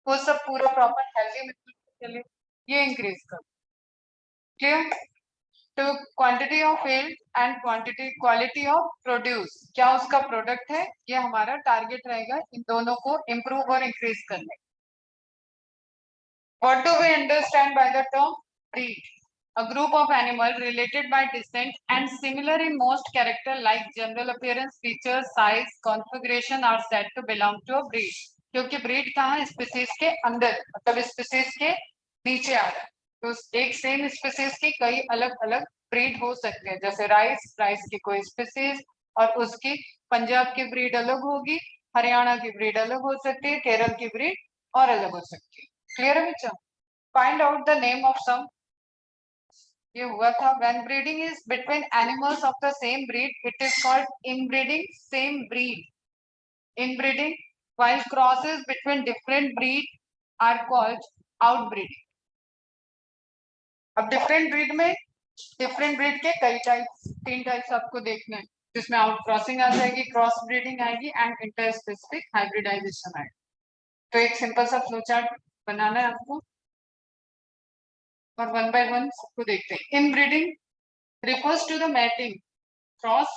वो सब पूरा प्रॉपर हेल्दी मेथड से चले, ये इंक्रीज कर। क्लियर? तो quantity of yield and quantity quality of produce, क्या उसका प्रोडक्ट है, ये हमारा टारगेट रहेगा इन दोनों को इम्प्रूव और इंक्रीज करने। What do we understand by the term breed? A group of animals related by descent and similar in most character like general appearance, features, size, configuration are said to belong to a breed. क्योंकि breed कहाँ, species के अंदर, मतलब species के नीचे आ रहा है, तो एक सेम स्पीसीज की कई अलग अलग ब्रीड हो सकते हैं। जैसे राइस, राइस की कोई स्पीसीज और उसकी पंजाब की ब्रीड अलग होगी, हरियाणा की ब्रीड अलग हो सकती है, केरल की ब्रीड और अलग हो सकती है। क्लियर है बच्चा? Find out the name of some, ये हुआ था। when breeding is between animals of the same breed it is called inbreeding, same breed inbreeding, while crosses between different breed are called outbreeding। अब different breed में different breed के कई types, 3 types आपको देखने हैं, जिसमें आउट क्रॉसिंग आ जाएगी, cross breeding आएगी एंड इंटर स्पेसिफिक हाइब्रिडाइजेशन आएगी। तो एक सिंपल सा फ्लो चार्ट बनाना है आपको और वन बाय वन सबको देखते हैं। Inbreeding refers to the mating, cross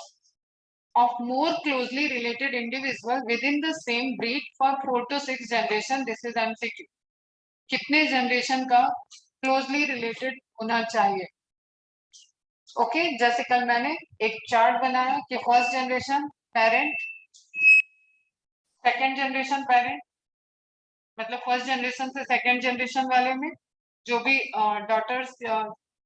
of more closely related individuals within the same breed for 4 to 6 generation. This is MCQ. कितने जनरेशन का क्लोजली रिलेटेड होना चाहिए? ओके जैसे कल मैंने एक चार्ट बनाया कि first generation parent, second generation parent, मतलब फर्स्ट जनरेशन से सेकंड जनरेशन वाले में जो भी डॉटर्स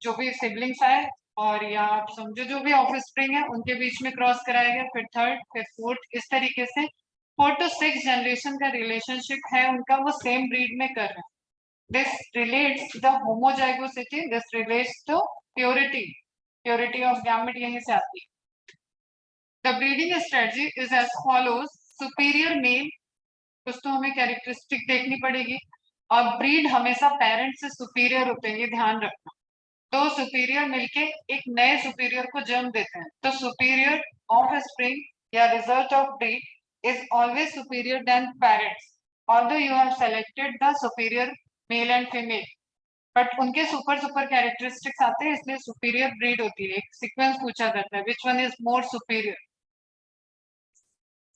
जो भी सिबलिंग्स आए और या आप समझो जो भी ऑफ स्प्रिंग है उनके बीच में क्रॉस कराया गया, फिर थर्ड, फिर फोर्थ, इस तरीके से 4 to 6 जनरेशन का रिलेशनशिप है उनका, वो सेम ब्रीड में कर रहे हैं। This relates the homozygosity, this relates to purity, purity of gamete यहीं से आती है। The breeding strategy is as follows, superior male, कुछ तो हमें कैरेक्टरिस्टिक देखनी पड़ेगी, और ब्रीड हमेशा पेरेंट से सुपीरियर होते हैं, ये ध्यान रखना। दो सुपीरियर मिलके एक नए सुपीरियर को जन्म देते हैं, तो सुपीरियर ऑफ स्प्रिंग या result of breed is always superior than parents, although you have selected the superior male and female, but उनके सुपर सुपर कैरेक्टरिस्टिक्स आते हैं, इसलिए सुपीरियर ब्रीड होती है। एक सीक्वेंस पूछा जाता है, which one is more superior?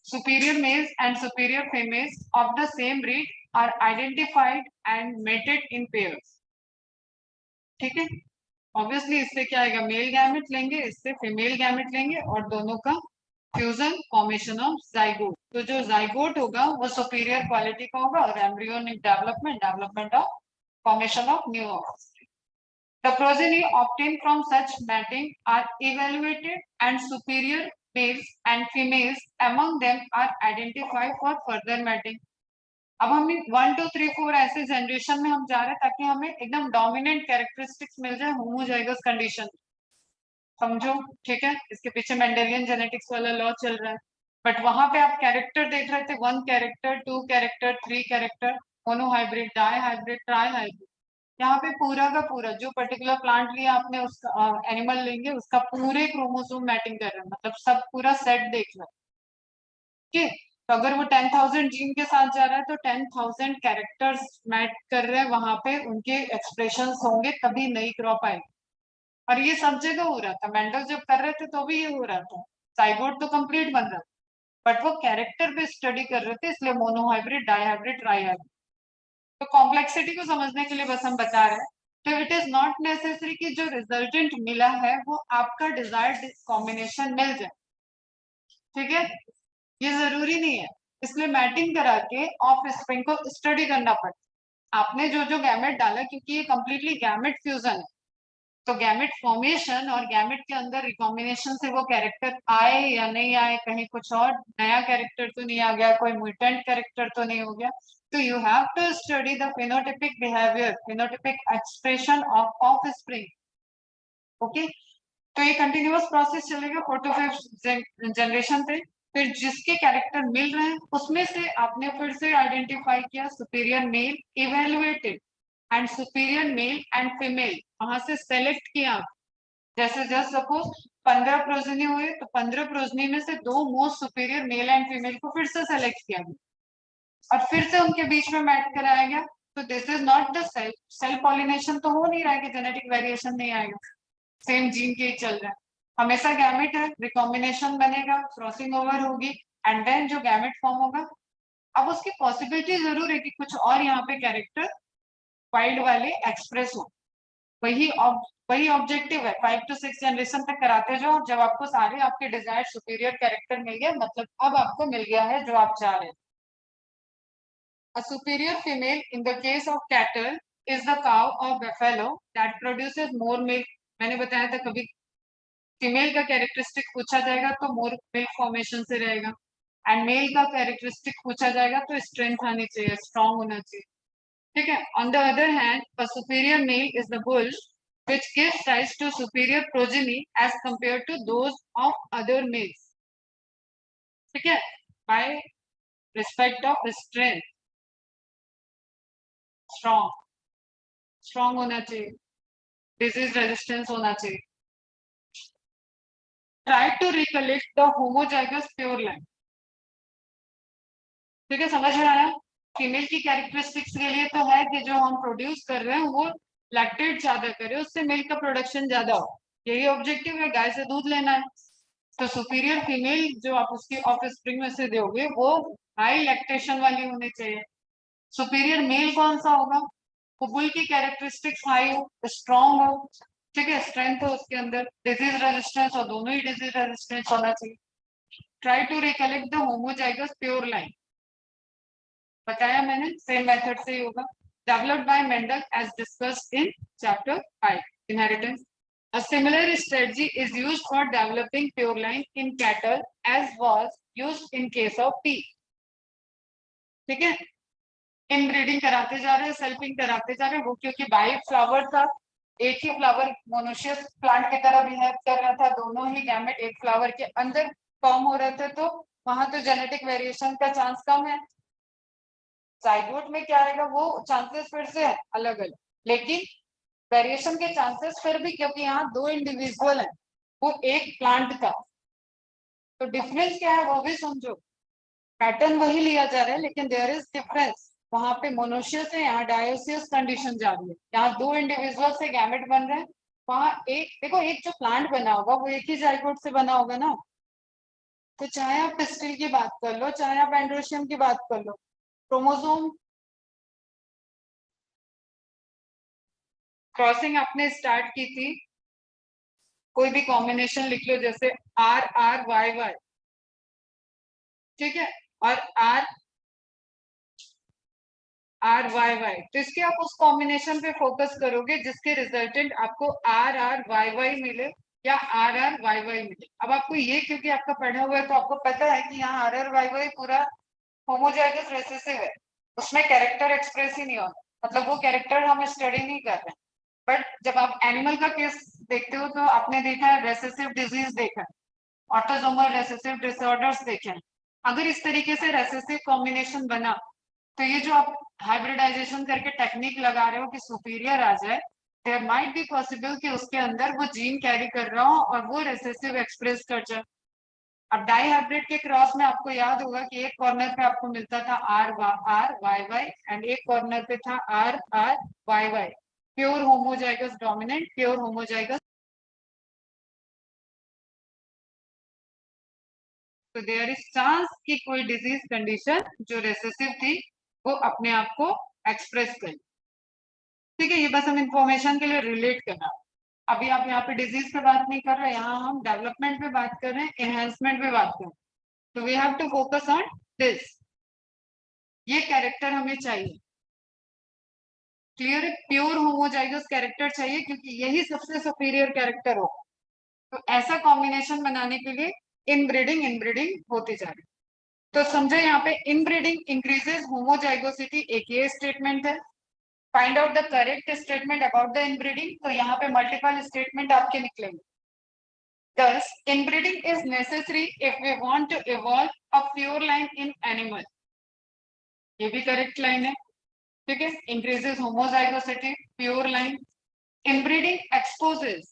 Superior males and superior females of the same breed are identified and mated in pairs. ठीक है, ऑब्वियसली इससे क्या आएगा, मेल गैमेट लेंगे, इससे फीमेल गैमेट लेंगे और दोनों का फ्यूजन फॉर्मेशन ऑफ जाइगोट। तो जो जाइगोट होगा वो सुपीरियर क्वालिटी का होगा और embryonic development of formation of new offspring. The progeny obtained from such mating are evaluated and superior males and females among them are identified for further mating. अब हम 1 2 3 4 ऐसे जनरेशन में हम जा रहे हैं ताकि हमें एकदम डोमिनेंट कैरेक्टरिस्टिक्स मिल जाए होमोजाइगस कंडीशन, समझो? ठीक है, इसके पीछे मेंडेलियन जेनेटिक्स वाला लॉ चल रहा है, बट वहां पे आप कैरेक्टर देख रहे थे, 1 character, 2 character, 3 character, monohybrid, dihybrid, trihybrid. यहाँ पे पूरा का पूरा जो पर्टिकुलर प्लांट लिया आपने, उसका एनिमल लेंगे, उसका पूरे क्रोमोसोम मैटिंग कर रहे हैं, मतलब सब पूरा सेट देख रहे हैं। ठीक, तो अगर वो 10,000 जीन के साथ जा रहा है तो 10,000 कैरेक्टर्स मैच कर रहे हैं, वहां पे उनके एक्सप्रेशंस होंगे तभी नई क्रॉप आएगी। और ये सब जगह हो रहा था, मेंडल जब कर रहे थे तो भी ये हो रहा था, साइगोट तो कंप्लीट बन रहा था बट वो कैरेक्टर पे स्टडी कर रहे थे, इसलिए मोनोहाइब्रिड, डाईहाइब्रिड, ट्राईहाइब्रिड। तो कॉम्प्लेक्सिटी को समझने के लिए बस हम बता रहे हैं। तो इट इज नॉट नेसेसरी कि जो रिजल्टेंट मिला है वो आपका डिजायर्ड कॉम्बिनेशन मिल जाए, ठीक है, ये जरूरी नहीं है, इसलिए मैटिंग करा के ऑफ स्प्रिंग को स्टडी करना पड़ता। आपने जो जो गैमेट डाला, क्योंकि ये कंप्लीटली गैमेट फ्यूजन है, तो गैमेट फॉर्मेशन और गैमेट के अंदर रिकॉम्बिनेशन से वो कैरेक्टर आए या नहीं आए, कहीं कुछ और नया कैरेक्टर तो नहीं आ गया, कोई म्यूटेंट कैरेक्टर तो नहीं हो गया, तो you have to study the phenotypic behaviour, phenotypic expression of offspring. Okay, तो ये कंटिन्यूअस प्रोसेस चलेगा 4 to 5 जनरेशन पे। फिर जिसके कैरेक्टर मिल रहे हैं उसमें से आपने फिर से आइडेंटिफाई किया superior male, evaluated and superior male and female, वहां से सेलेक्ट किया आप। जैसे जस्ट सपोज 15 प्रोजनी हुए तो 15 प्रोजनी में से 2 most superior male and female को फिर से सेलेक्ट किया गया। और फिर से उनके बीच में मैट कराया गया, तो this is not the self pollination तो हो नहीं रहा है कि जेनेटिक वेरिएशन नहीं आएगा, सेम जीन के ही चल रहा है, हमेशा गैमेट है, रिकॉम्बिनेशन बनेगा, क्रॉसिंग ओवर होगी, एंड देन जो गैमेट फॉर्म होगा। अब उसकी पॉसिबिलिटी जरूर है कि कुछ और यहाँ पे कैरेक्टर वाइल्ड वाले एक्सप्रेस हो, वही वही ऑब्जेक्टिव है, 5 to 6 जनरेशन तक कराते जाओ, जब आपको सारे आपके डिजायर्ड सुपीरियर कैरेक्टर मिल गए, मतलब अब आपको मिल गया है जो आप चाह रहे हैं। A superior female in the case of cattle is the cow or buffalo that produces more milk. मैंने बताया था कभी फीमेल का कैरेक्टरिस्टिक पूछा जाएगा तो मोर मिल्क फॉर्मेशन से रहेगा, एंड मेल का कैरेक्टरिस्टिक पूछा जाएगा तो स्ट्रेंथ आनी चाहिए, स्ट्रॉन्ग होना चाहिए, ठीक है। On the other hand a superior male is the bull which gives rise to superior progeny as compared to those of other males, ठीक है, by respect of strength, strong strong होना चाहिए, डिजीज रेजिस्टेंस होना चाहिए। Try to recollect the homozygous pure line, ठीक है, समझ में आया। फीमेल की कैरेक्टरिस्टिक्स के लिए तो है कि जो हम प्रोड्यूस कर रहे हैं वो लैक्टेट ज्यादा करे, उससे मिल्क का प्रोडक्शन ज्यादा हो, यही ऑब्जेक्टिव है, गाय से दूध लेना है। तो सुपीरियर फीमेल जो आप उसकी ऑफ स्प्रिंग में से दोगे वो हाई लैक्टेशन वाली होनी चाहिए। सुपीरियर मेल कौन सा होगा, वो बुल की कैरेक्टरिस्टिक्स हाई हो, स्ट्रॉन्ग हो, ठीक है, स्ट्रेंथ हो उसके अंदर, डिजीज रेजिस्टेंस, और दोनों ही डिजीज रेजिस्टेंस होना चाहिए। Try to recollect the homozygous pure line, बताया मैंने, सेम मेथड से ही होगा। Developed by Mendel as discussed in chapter 5 inheritance. A similar strategy is used for developing pure line in cattle as was used in case of tea, ठीक है। Inbreeding कराते जा रहे हैं, सेल्फिंग कराते जा रहे हैं, वो क्योंकि बाई फ्लावर था, एक ही फ्लावर मोनोशियस प्लांट की तरह बिहेव कर रहा था, दोनों ही गैमेट एक फ्लावर के अंदर फॉर्म हो रहे थे, तो वहां तो जेनेटिक वेरिएशन का चांस कम है। जाइगोट में क्या आएगा, वो चांसेस फिर से है अलग अलग, लेकिन वेरिएशन के चांसेस फिर भी, क्योंकि यहाँ दो इंडिविजुअल है, वो एक प्लांट का, तो डिफरेंस क्या है वो भी समझो। पैटर्न वही लिया जा रहा है लेकिन देयर इज डिफरेंस, वहां पे मोनोशियस है, यहाँ डायोसियस कंडीशन जा रही है, यहाँ दो इंडिविजुअल से गैमेट बन रहे हैं, वहां एक देखो, एक जो प्लांट बना होगा वो एक ही जाइगोट से बना होगा ना, तो चाहे आप पिस्टिल की बात कर लो, चाहे आप एंड्रोशियम की बात कर लो, क्रोमोसोम क्रॉसिंग आपने स्टार्ट की थी, कोई भी कॉम्बिनेशन लिख लो, जैसे आर आर वाई वाई, ठीक है, और आर आर वाई वाई, तो इसके आप उस कॉम्बिनेशन पे फोकस करोगे जिसके रिजल्टेंट आपको आर आर वाई वाई मिले या आर आर वाई वाई मिले। अब आपको ये क्योंकि आपका पढ़ा हुआ है तो आपको पता है कि यहाँ आर आर वाई वाई पूरा होमोजाइगस रिसेसिव है, उसमें कैरेक्टर एक्सप्रेस ही नहीं होता, मतलब वो कैरेक्टर हम स्टडी नहीं कर रहे हैं। बट जब आप एनिमल का केस देखते हो तो आपने देखा है रेसेसिव डिजीज देखा है, ऑटोसोमल रेसेसिव डिसऑर्डर्स देखे हैं। अगर इस तरीके से रेसेसिव कॉम्बिनेशन बना तो ये जो आप हाइब्रिडाइजेशन करके टेक्निक लगा रहे हो कि सुपीरियर आ जाए, देयर माइट बी पॉसिबल कि उसके अंदर वो जीन कैरी कर रहा हो और वो रेसेसिव एक्सप्रेस कर जाए। अब डाई हाइब्रिड के क्रॉस में आपको याद होगा कि एक कॉर्नर पे आपको मिलता था आर वाई वाई एंड एक कॉर्नर पे था R R Y Y, pure homozygous dominant, pure homozygous, तो देयर इज चांस कि कोई डिजीज कंडीशन जो रेसेसिव थी वो अपने आप को एक्सप्रेस कर, ठीक है, ये बस हम इंफॉर्मेशन के लिए रिलेट करना। अभी आप यहाँ पे डिजीज पे बात नहीं कर रहे, यहाँ हम डेवलपमेंट पे बात कर रहे हैं, एनहेंसमेंट पे बात कर रहे हैं, तो we have to focus on this, ये कैरेक्टर हमें चाहिए, क्लियर, प्योर होमोजाइगस कैरेक्टर चाहिए क्योंकि यही सबसे सुपीरियर कैरेक्टर हो, तो ऐसा कॉम्बिनेशन बनाने के लिए इनब्रीडिंग होती जा रही है। तो समझो यहाँ पे इनब्रीडिंग इंक्रीजेस होमोजाइगोसिटी, एक ये स्टेटमेंट है। Find out the correct statement about the inbreeding, तो यहाँ पे मल्टीपल स्टेटमेंट आपके निकलेंगे। Thus, inbreeding is necessary if we want to evolve a pure line in animal, ये भी करेक्ट लाइन है, ठीक है, increases homozygosity, pure line. Inbreeding exposes,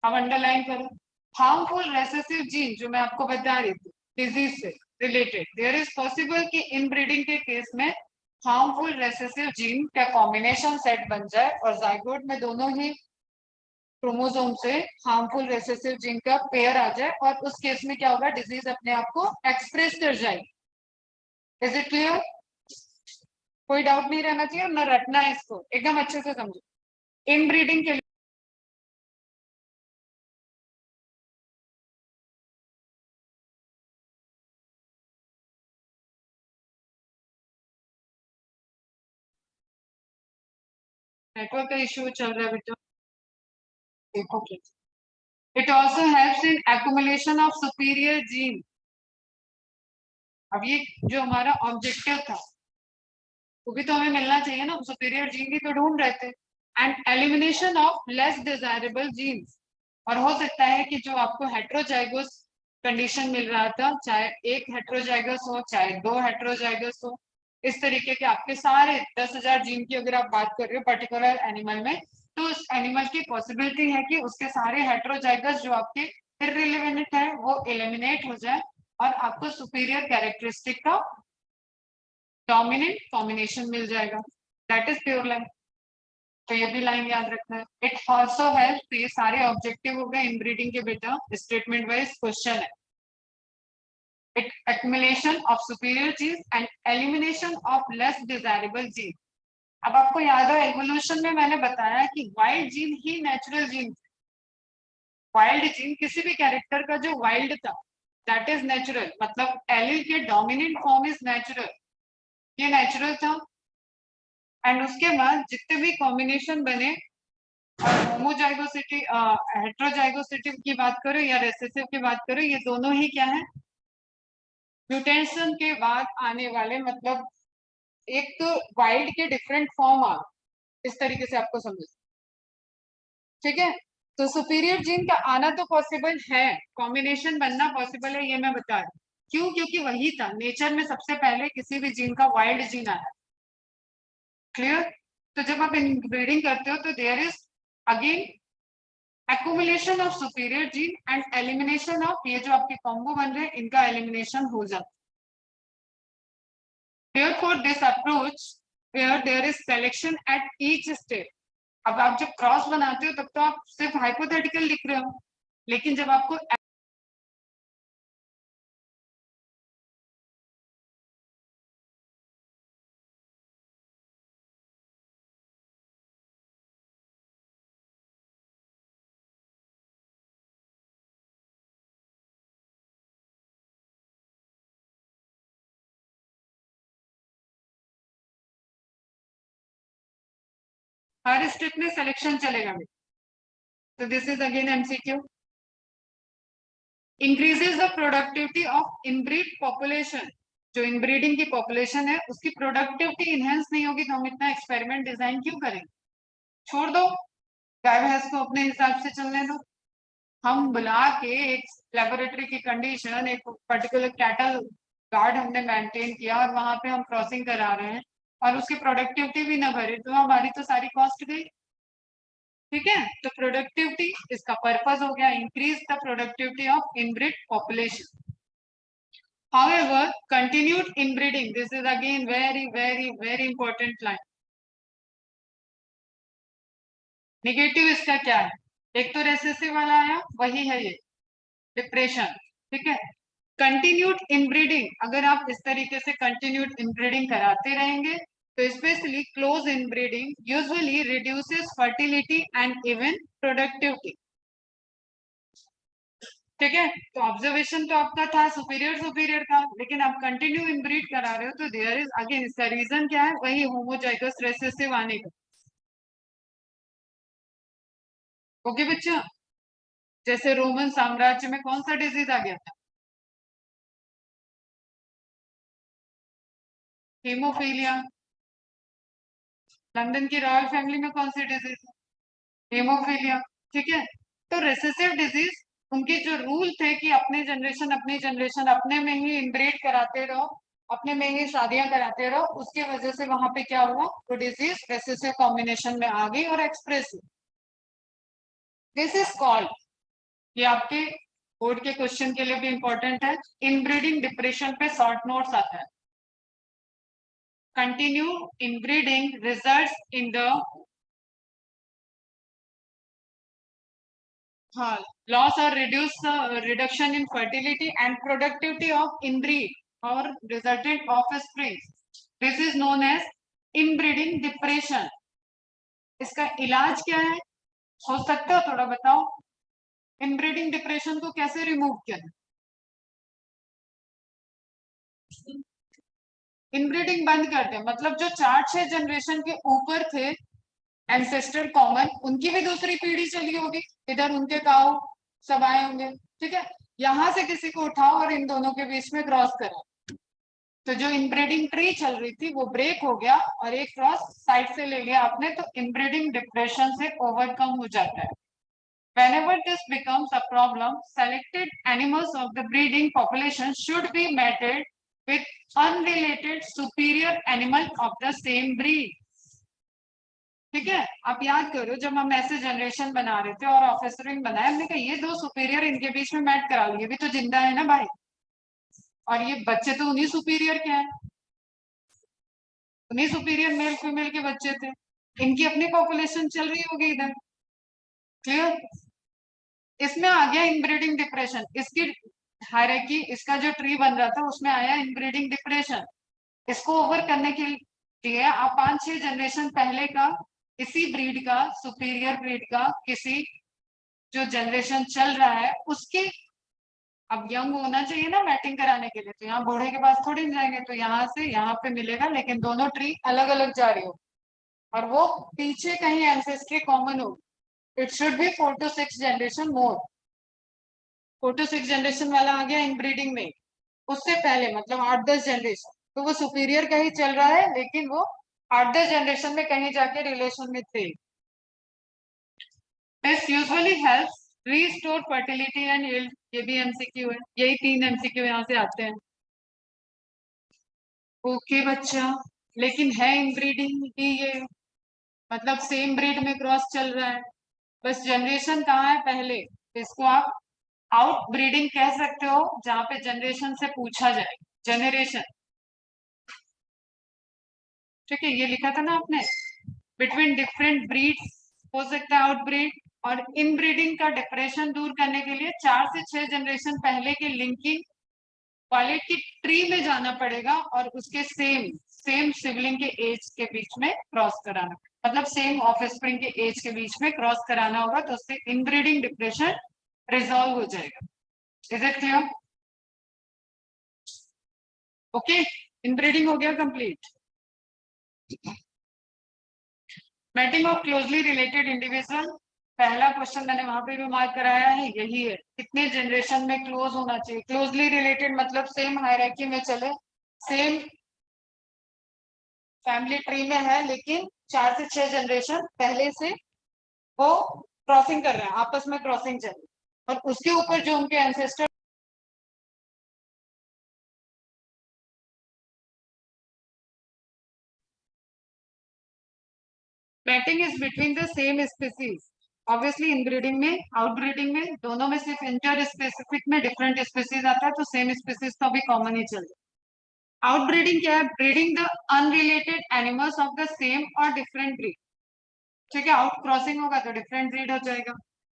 अब अंडरलाइन करो, हार्मफुल रेसेसिव जीन जो मैं आपको बता रही थी डिजीज से, रिलेटेड, देयर इज पॉसिबल कि इनब्रीडिंग के केस में हार्मफुल रेसेसिव जीन का कॉम्बिनेशन सेट बन जाए और जाइगोट में दोनों ही क्रोमोसोम से हार्मफुल रेसेसिव जीन का पेयर आ जाए और उस केस में क्या होगा, डिजीज अपने आप को एक्सप्रेस कर जाएगी। Is it clear? कोई डाउट नहीं रहना चाहिए और न रटना है इसको, एकदम अच्छे से समझो। इनब्रीडिंग के लिए नेटवर्क का इश्यू चल रहा है बेटा, देखो please. It also helps in accumulation of superior gene. अब ये जो हमारा ऑब्जेक्टिव था वो भी तो हमें मिलना चाहिए ना, सुपीरियर जीन ही तो ढूंढ रहे थे। And elimination of less desirable genes. और हो सकता है कि जो आपको हेट्रोजाइगोस कंडीशन मिल रहा था, चाहे एक हेट्रोजाइगस हो चाहे दो हेट्रोजाइगस हो, इस तरीके के आपके सारे 10,000 जीन की अगर आप बात कर रहे हो पर्टिकुलर एनिमल में, तो उस एनिमल की पॉसिबिलिटी है कि उसके सारे हेट्रोजाइगस जो आपके इररिलेवेंट है वो एलिमिनेट हो जाए और आपको सुपीरियर कैरेक्टरिस्टिक का डोमिनेंट कॉम्बिनेशन मिल जाएगा। That is pure line. तो ये भी लाइन याद रखना है। इट ऑल्सो हेल्प, तो ये सारे ऑब्जेक्टिव हो गए इनब्रीडिंग के बेटा, स्टेटमेंट वाइज क्वेश्चन है। It accumulation of superior gene and elimination of less desirable gene. अब आपको याद है एवोल्यूशन में मैंने बताया कि वाइल्ड जीन ही नेचुरल जीन, वाइल्ड जीन किसी भी कैरेक्टर का जो वाइल्ड था दैट इज नेचुरल, मतलब एलील के डोमिनेंट फॉर्म इज नेचुरल, ये नेचुरल था। एंड उसके बाद जितने भी कॉम्बिनेशन बने, होमोजाइगोसिटी हेट्रोजाइगोसिटी की बात करो या रेसेसिव की बात करो, ये दोनों ही क्या है, म्यूटेशन के बाद आने वाले, मतलब एक तो वाइल्ड के डिफरेंट फॉर्म आ, इस तरीके से आपको समझ, ठीक है। तो सुपीरियर जीन का आना तो पॉसिबल है, कॉम्बिनेशन बनना पॉसिबल है, ये मैं बता रही हूँ। क्यों? क्योंकि वही था नेचर में सबसे पहले किसी भी जीन का वाइल्ड जीन आया। क्लियर? तो जब आप ब्रीडिंग करते हो तो there is again accumulation of superior gene and elimination of, ये जो आपके कॉम्बो बन रहे हैं इनका एलिमिनेशन हो जाता है। Therefore this approach where there is selection at each step। अब आप जब क्रॉस बनाते हो तब तो आप सिर्फ हाइपोथेटिकल लिख रहे हो, लेकिन जब आपको हर स्टेप में सिलेक्शन चलेगा, तो this is again MCQ. Increases the productivity of inbreed population. जो इनब्रीडिंग की पॉपुलेशन है उसकी प्रोडक्टिविटी इनहेंस नहीं होगी तो हम इतना एक्सपेरिमेंट डिजाइन क्यों करेंगे? छोड़ दो, गाय भैंस को अपने हिसाब से चलने दो। हम बुला के एक लेबोरेटरी की कंडीशन, एक पर्टिकुलर कैटल गार्ड हमने मेंटेन किया और वहां पे हम क्रॉसिंग करा रहे हैं और उसकी प्रोडक्टिविटी भी ना भरे, तो हमारी तो सारी कॉस्ट गई। ठीक है, तो प्रोडक्टिविटी इसका पर्पज हो गया, increase the productivity of inbreed population. However, continued inbreeding, this is again very important line। Negative इसका क्या है? एक तो रेसेसिव वाला आया, वही है ये डिप्रेशन। ठीक है, कंटिन्यूड इनब्रीडिंग, अगर आप इस तरीके से कंटिन्यूड इनब्रीडिंग कराते रहेंगे तो specially close inbreeding usually reduces fertility and even productivity. ठीक है, तो ऑब्जर्वेशन तो आपका था सुपीरियर सुपीरियर था, लेकिन आप कंटिन्यू इनब्रीड करा रहे हो तो देयर इज अगेन, इसका रीजन क्या है, वही होमोजाइगस रेसेसिव आने का। ओके बच्चा, जैसे रोमन साम्राज्य में कौन सा डिजीज आ गया था? हीमोफीलिया। लंदन की रॉयल फैमिली में कौन सी डिजीज? हीमोफीलिया। ठीक है, तो रेसेसिव डिजीज, उनके जो रूल थे कि अपनी जनरेशन अपने में ही इनब्रीड कराते रहो, अपने में ही शादियां कराते रहो, उसकी वजह से वहां पे क्या हुआ, वो डिजीज रेसेसिव कॉम्बिनेशन में आ गई और एक्सप्रेस। दिस इज कॉल्ड, ये आपके बोर्ड के क्वेश्चन के लिए भी इंपॉर्टेंट है। इनब्रीडिंग डिप्रेशन पे शॉर्ट नोट्स आता है। Continue inbreeding results in the loss or reduction in fertility and productivity of inbreed or resultant offspring. This is known as inbreeding depression. इसका इलाज क्या है, हो सकता है थोड़ा बताओ? इनब्रीडिंग डिप्रेशन को कैसे रिमूव किया? इनब्रीडिंग बंद करते हैं, मतलब जो 4-6 जनरेशन के ऊपर थे एंसेस्टर कॉमन, उनकी भी दूसरी पीढ़ी चली होगी, इधर उनके काऊ सब आए होंगे, ठीक है। यहां से किसी को उठाओ और इन दोनों के बीच में क्रॉस करो, तो जो इनब्रीडिंग ट्री चल रही थी वो ब्रेक हो गया और एक क्रॉस साइड से ले लिया आपने, तो इनब्रीडिंग डिप्रेशन से ओवरकम हो जाता है। Whenever this becomes a problem, selected animals of the breeding population should be mated with unrelated superior animal of the same breed. ठीक है, आप याद करो जब हम ऐसे जनरेशन बना रहे थे और ऑफिसरिंग बनाया, हमने कहा ये दो सुपीरियर इनके बीच में मैट करा लो, ये भी तो जिंदा है ना भाई, और ये बच्चे तो उन्हीं सुपीरियर के हैं, उन्हीं सुपीरियर मेल फीमेल के बच्चे थे, इनकी अपनी पॉपुलेशन चल रही होगी इधर। क्लियर? इसमें आ गया इनब्रीडिंग डिप्रेशन, इसकी हायरार्की, इसका जो ट्री बन रहा था उसमें आया इनब्रीडिंग डिप्रेशन। इसको ओवर करने के लिए आप 5-6 जनरेशन पहले का इसी ब्रीड का, सुपीरियर ब्रीड का किसी जो जनरेशन चल रहा है उसके, अब यंग होना चाहिए ना मैटिंग कराने के लिए, तो यहाँ बूढ़े के पास थोड़ी नहीं जाएंगे, तो यहाँ से यहाँ पे मिलेगा, लेकिन दोनों ट्री अलग अलग जा रही हो और वो पीछे कहीं एंसेस्ट्री कॉमन हो। It should be 4 to 6 generation more. 4 to 6 generation वाला आ गया इनब्रीडिंग में, उससे पहले मतलब 8-10 जनरेशन, तो वो सुपीरियर का ही चल रहा है, लेकिन वो 8-10 जनरेशन में कहीं जाके रिलेशन में थे। This usually helps restore fertility and yield. ये भी एमसीक्यू है, यही 3 एमसीक्यू यहाँ से आते हैं। ओके बच्चा, लेकिन है इनब्रीडिंग ही ये, मतलब सेम ब्रीड में क्रॉस चल रहा है, बस जनरेशन कहाँ है पहले, इसको आप आउट ब्रीडिंग कह सकते हो, जहां पे जनरेशन से पूछा जाए, जनरेशन। ठीक है, ये लिखा था ना आपने, बिटवीन डिफरेंट ब्रीड्स हो सकता है आउटब्रीड, और इनब्रीडिंग का डिप्रेशन दूर करने के लिए 4 से 6 जनरेशन पहले के लिंकिंग वाले की ट्री में जाना पड़ेगा और उसके सेम सेम सिबलिंग के एज के बीच में क्रॉस कराना, मतलब सेम ऑफस्प्रिंग के एज के बीच में क्रॉस कराना होगा, तो उससे इनब्रीडिंग डिप्रेशन रिजॉल्व हो जाएगा। Is it clear? Okay, inbreeding हो गया complete. Mating of closely related individual, पहला क्वेश्चन मैंने वहां पे भी मार्क कराया है, यही है, कितने जनरेशन में क्लोज होना चाहिए। क्लोजली रिलेटेड मतलब सेम हायरार्की में चले, सेम फैमिली ट्री में है, लेकिन 4 से 6 जनरेशन पहले से वो क्रॉसिंग कर रहे हैं, आपस में क्रॉसिंग चल रही है, और उसके ऊपर जो उनके ancestor. Mating is between the same species, obviously inbreeding में, आउटब्रीडिंग में, दोनों में सिर्फ इंटर स्पेसिफिक में डिफरेंट स्पीसीज आता है, तो सेम स्पीसीज तो अभी कॉमन ही चल रहा है। आउटब्रीडिंग क्या है? Breeding the unrelated animals of the same और डिफरेंट ब्रीड। ठीक है, आउट क्रॉसिंग होगा तो डिफरेंट ब्रीड हो जाएगा,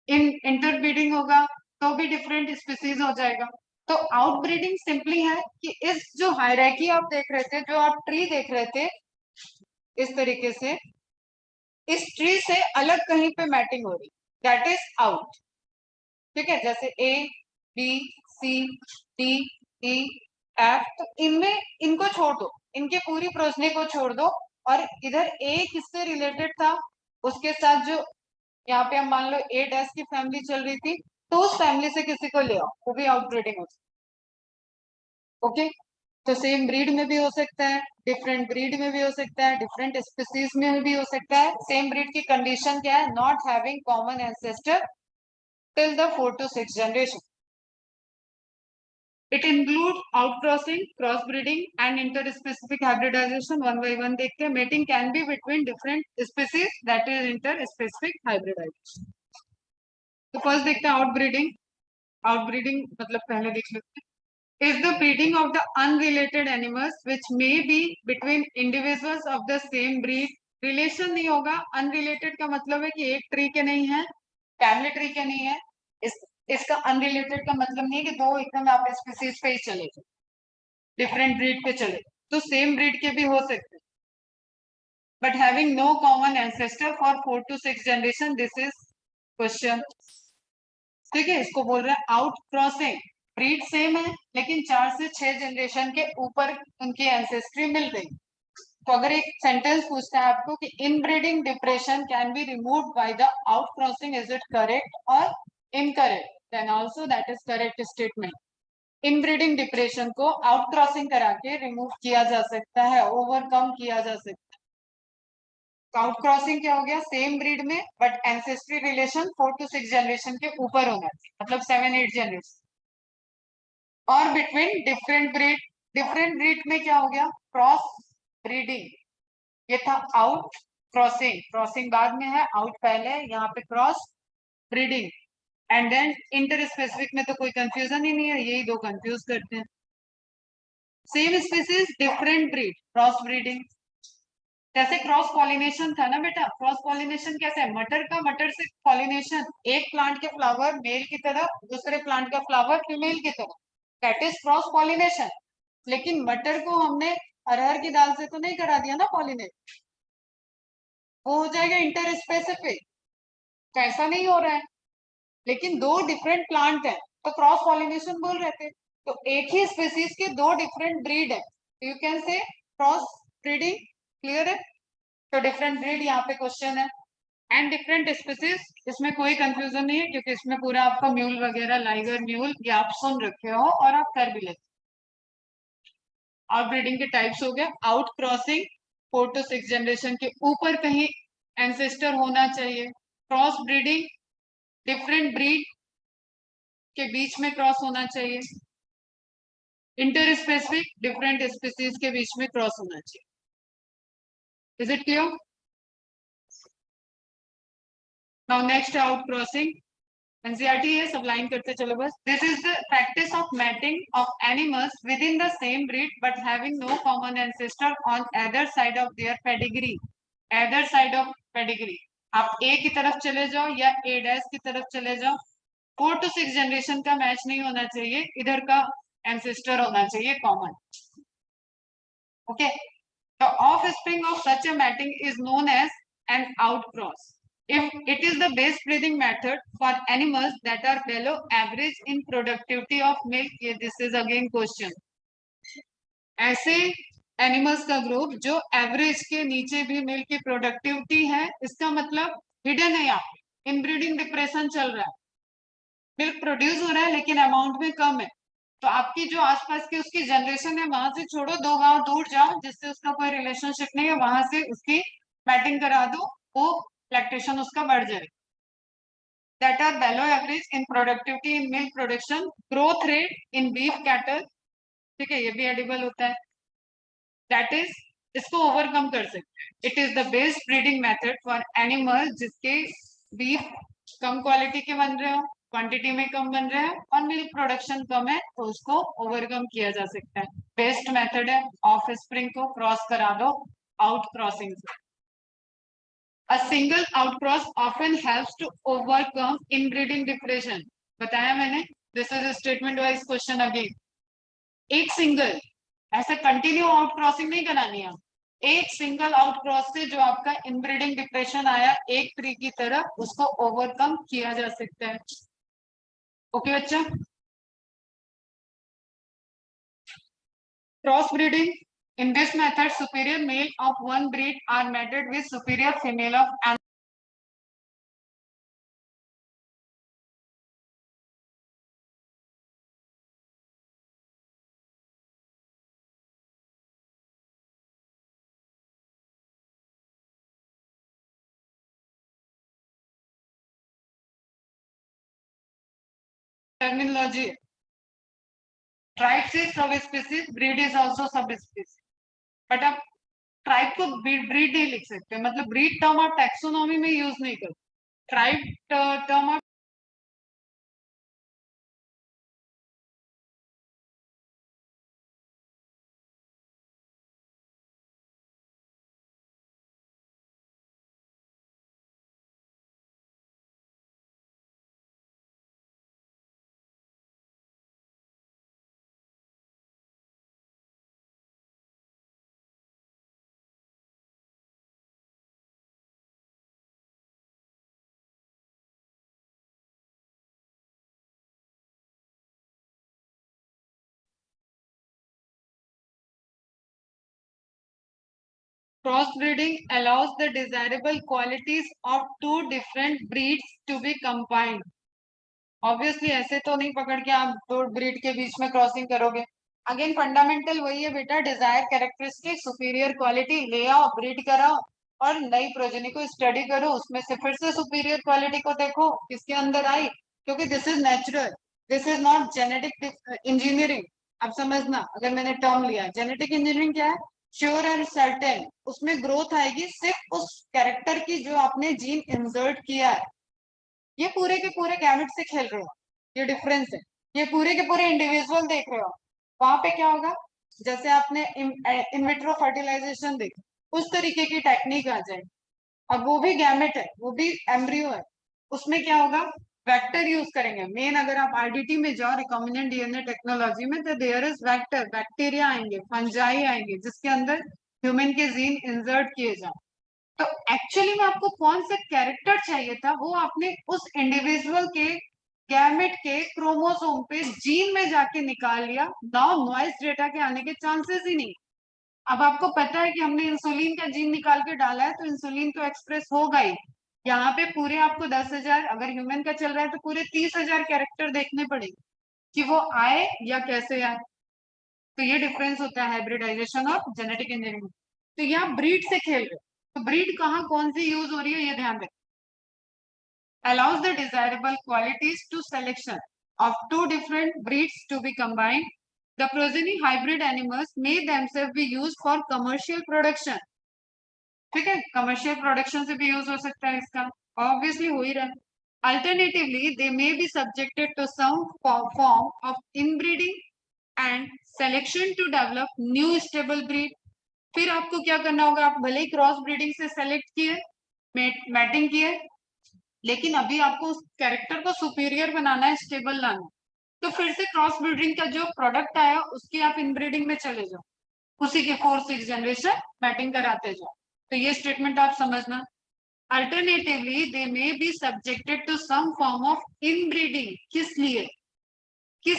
इन इंटरब्रीडिंग होगा तो भी डिफरेंट स्पीसीज हो जाएगा। तो आउटब्रीडिंग सिंपली है कि इस जो हायरार्की आप देख रहे थे, जो आप ट्री देख रहे थे इस तरीके से, इस ट्री से अलग कहीं पे मैटिंग हो रही, दैट इज आउट। ठीक है, जैसे A B C D E F, तो इनमें इनको छोड़ दो, इनके पूरी प्रोजनी को छोड़ दो, और इधर ए किससे रिलेटेड था, उसके साथ जो यहाँ पे हम मान लो ए डैश की फैमिली चल रही थी, तो उस फैमिली से किसी को ले आओ, वो भी आउटब्रीडिंग हो सकती। ओके, तो सेम ब्रीड में भी हो सकता है, डिफरेंट ब्रीड में भी हो सकता है, डिफरेंट स्पीसीज में भी हो सकता है। सेम ब्रीड की कंडीशन क्या है? Not having common ancestor till the 4 to 6 generation. It include outcrossing, cross breeding and interspecific hybridization. One by one देखते हैं। Mating can be between different species, that is interspecific hybridization. तो first देखते हैं outbreeding. Outbreeding मतलब पहले देख लेते हैं। Is the breeding of the unrelated animals which may be between individuals of the same breed. Relation नहीं होगा, अनरिलेटेड का मतलब है कि एक ट्री के नहीं है, फैमिली ट्री के नहीं है। इसका अनरिलेटेड का मतलब नहीं है कि दो एकदम आप स्पीसीज पे ही चले जाए, डिफरेंट ब्रीड पे चले, तो सेम ब्रीड के भी हो सकते हैं, but having no common ancestor for 4 to 6 generation, this is question. ठीक है, इसको बोल रहे हैं आउट क्रॉसिंग। ब्रीड सेम है लेकिन 4 से 6 जनरेशन के ऊपर उनकी एंसेस्ट्री मिल गई। तो अगर एक सेंटेंस पूछता है आपको कि inbreeding depression can be removed by the out crossing, is it correct और incorrect, then also that is correct statement. Inbreeding depression को आउट क्रॉसिंग करा के रिमूव किया जा सकता है, ओवरकम किया जा सकता है। आउट क्रॉसिंग क्या हो गया, सेम ब्रीड में but ancestry relation 4 to 6 generation के ऊपर होना चाहिए, मतलब 7-8 जनरेशन। और between different breed, different breed में क्या हो गया, क्रॉस ब्रीडिंग। ये था आउट क्रॉसिंग, क्रॉसिंग बाद में है, आउट पहले है, यहाँ पे cross breeding. And then interspecific में तो कोई कंफ्यूजन ही नहीं है, यही दो कंफ्यूज करते हैं। Same species different breed, cross breeding. जैसे क्रॉस पॉलिनेशन था ना बेटा, क्रॉस पॉलिनेशन कैसे है, मटर का मटर से पॉलिनेशन, एक प्लांट के फ्लावर मेल की तरफ, दूसरे प्लांट का फ्लावर फीमेल की तरफ, दैट इज क्रॉस पॉलिनेशन। लेकिन मटर को हमने अरहर की दाल से तो नहीं करा दिया ना पॉलिनेट, वो हो जाएगा इंटर स्पेसिफिक, तो ऐसा नहीं हो रहा है। लेकिन दो डिफरेंट प्लांट है तो क्रॉस पॉलिनेशन बोल रहे थे, तो एक ही स्पीसीज के दो डिफरेंट ब्रीड है, you can say cross breeding. Clear है, तो डिफरेंट ब्रीड यहाँ पे क्वेश्चन है। एंड डिफरेंट स्पीसीज, इसमें कोई कंफ्यूजन नहीं है क्योंकि इसमें पूरा आपका म्यूल वगैरह, लाइगर म्यूल, ये आप सुन रखे हो और आप कर भी लेते। आउट ब्रीडिंग के टाइप्स हो गया, आउट क्रॉसिंग 4 to 6 जनरेशन के ऊपर कहीं एंसेस्टर होना चाहिए, क्रॉस ब्रीडिंग डिफरेंट ब्रीड के बीच में क्रॉस होना चाहिए, इंटर स्पेसिफिक डिफरेंट स्पीसीज के बीच में क्रॉस होना चाहिए। Is it clear? Now next outcrossing, NCERT है, सब लाइन करते चलो बस। This is the practice of mating of animals within the same breed but having no common ancestor on other side of their pedigree. Other side of pedigree, आप ए की तरफ चले जाओ या ए डैश की तरफ चले जाओ, 4 to 6 जनरेशन का मैच नहीं होना चाहिए, इधर का एंसेस्टर होना चाहिए common. Okay, the offspring of such a matting is known as an outcross. If it is the best breeding method for animals that are below average in productivity of milk, ये this is again question. ऐसे animals का group जो average के नीचे भी milk की productivity है, इसका मतलब हिडन है, यहाँ इनब्रीडिंग डिप्रेशन चल रहा है, मिल्क प्रोड्यूस हो रहा है लेकिन अमाउंट में कम है। तो आपकी जो आसपास की उसकी जनरेशन है, वहां से छोड़ो, 2 गांव दूर जाओ जिससे उसका कोई रिलेशनशिप नहीं है, वहां से उसकी मैटिंग करा दो, वो लैक्टेशन उसका बढ़ जाए। That are below average in productivity in milk production, growth rate in beef cattle, ठीक है, ये भी एडिबल होता है, दैट इज, इसको ओवरकम कर सकते हैं। It is the best breeding method for animal जिसके बीफ कम क्वालिटी के बन रहे हो, क्वांटिटी में कम बन रहे हैं और मिल्क प्रोडक्शन कम है, तो उसको ओवरकम किया जा सकता है। बेस्ट मेथड है, ऑफ स्प्रिंग को क्रॉस करा दो आउट क्रॉसिंग से। A single outcross often helps to overcome inbreeding depression, बताया मैंने, this is statement wise question again. एक सिंगल, ऐसे कंटिन्यू आउट क्रॉसिंग नहीं करानी है, एक सिंगल आउट क्रॉस से जो आपका इनब्रीडिंग डिप्रेशन आया एक ट्री की तरफ, उसको ओवरकम किया जा सकता है। ओके बच्चा, cross breeding, in this method superior male of one breed are mated with superior female of another. Terminology, tribe से subspecies, breed is also subspecies, but आप ट्राइब को ब्रीड नहीं लिख सकते, मतलब ब्रीड टर्म आप taxonomy में use नहीं करते, ट्राइब टर्म आप cross breeding allows the desirable qualities of two different breeds to be combined. Obviously ऐसे तो नहीं पकड़ के आप दो ब्रीड के बीच में क्रॉसिंग करोगे। अगेन फंडामेंटल वही है बेटा, डिजायर कैरेक्टरिस्टिक सुपीरियर क्वालिटी ले आओ, ब्रीड कराओ और नई प्रोजेनी को स्टडी करो, उसमें से फिर से सुपीरियर क्वालिटी को देखो किसके अंदर आई, क्योंकि this is natural, this is not genetic engineering. अब समझना, अगर मैंने टर्म लिया जेनेटिक इंजीनियरिंग क्या है, श्योर एंड सर्टेन, उसमें ग्रोथ आएगी सिर्फ उस कैरेक्टर की जो आपने जीन इंसर्ट किया है। ये पूरे के पूरे गैमेट से खेल रहे हो, ये डिफरेंस है। ये पूरे के पूरे इंडिविजुअल देख रहे हो, वहां पे क्या होगा, जैसे आपने इन विट्रो फर्टिलाइजेशन देखा, उस तरीके की टेक्निक आ जाए। अब वो भी गैमेट है, वो भी एम्ब्रियो है, उसमें क्या होगा, वेक्टर यूज करेंगे मेन। अगर आप आरडीटी में जाओ, रिकॉम्बिनेंट डीएनए टेक्नोलॉजी में, तो देयर इज वेक्टर, बैक्टीरिया आएंगे, फंजाई आएंगे, जिसके अंदर ह्यूमन के जीन इंसर्ट किए जाए। तो एक्चुअली में आपको कौन सा कैरेक्टर चाहिए था, वो आपने उस इंडिविजुअल के गैमेट के क्रोमोसोम पे जीन में जाके निकाल लिया। नाउ नॉइस डेटा के आने के चांसेस ही नहीं। अब आपको पता है कि हमने इंसुलिन का जीन निकाल के डाला है, तो इंसुलिन तो एक्सप्रेस होगा ही। यहाँ पे पूरे आपको 10,000, अगर ह्यूमन का चल रहा है तो पूरे 30,000 कैरेक्टर देखने पड़ेंगे कि वो आए या कैसे आए। तो ये डिफरेंस होता है हाइब्रिडाइजेशन और जेनेटिक इंजीनियरिंग। तो यहाँ ब्रीड से खेल रहे हो, तो ब्रीड कहाँ कौन सी यूज हो रही है ये ध्यान रखें। allows the desirable qualities to selection of two different breeds to be combined. The progeny hybrid animals may themselves be used for commercial production. ठीक है, कमर्शियल प्रोडक्शन से भी यूज हो सकता है इसका, ऑब्वियसली हो ही रहा है। Alternatively they may be subjected to some form of inbreeding and selection to develop new stable breed. फिर आपको क्या करना होगा, आप भले ही क्रॉस ब्रीडिंग से सेलेक्ट किए, मैटिंग किए, लेकिन अभी आपको उस कैरेक्टर को सुपीरियर बनाना है, स्टेबल लाना है, तो फिर से क्रॉस ब्रीडिंग का जो प्रोडक्ट आया उसकी आप इनब्रीडिंग में चले जाओ, उसी के 4-6 जनरेशन मैटिंग कराते जाओ। तो ये स्टेटमेंट आप समझना। Alternatively they may be subjected to some form of inbreeding, किस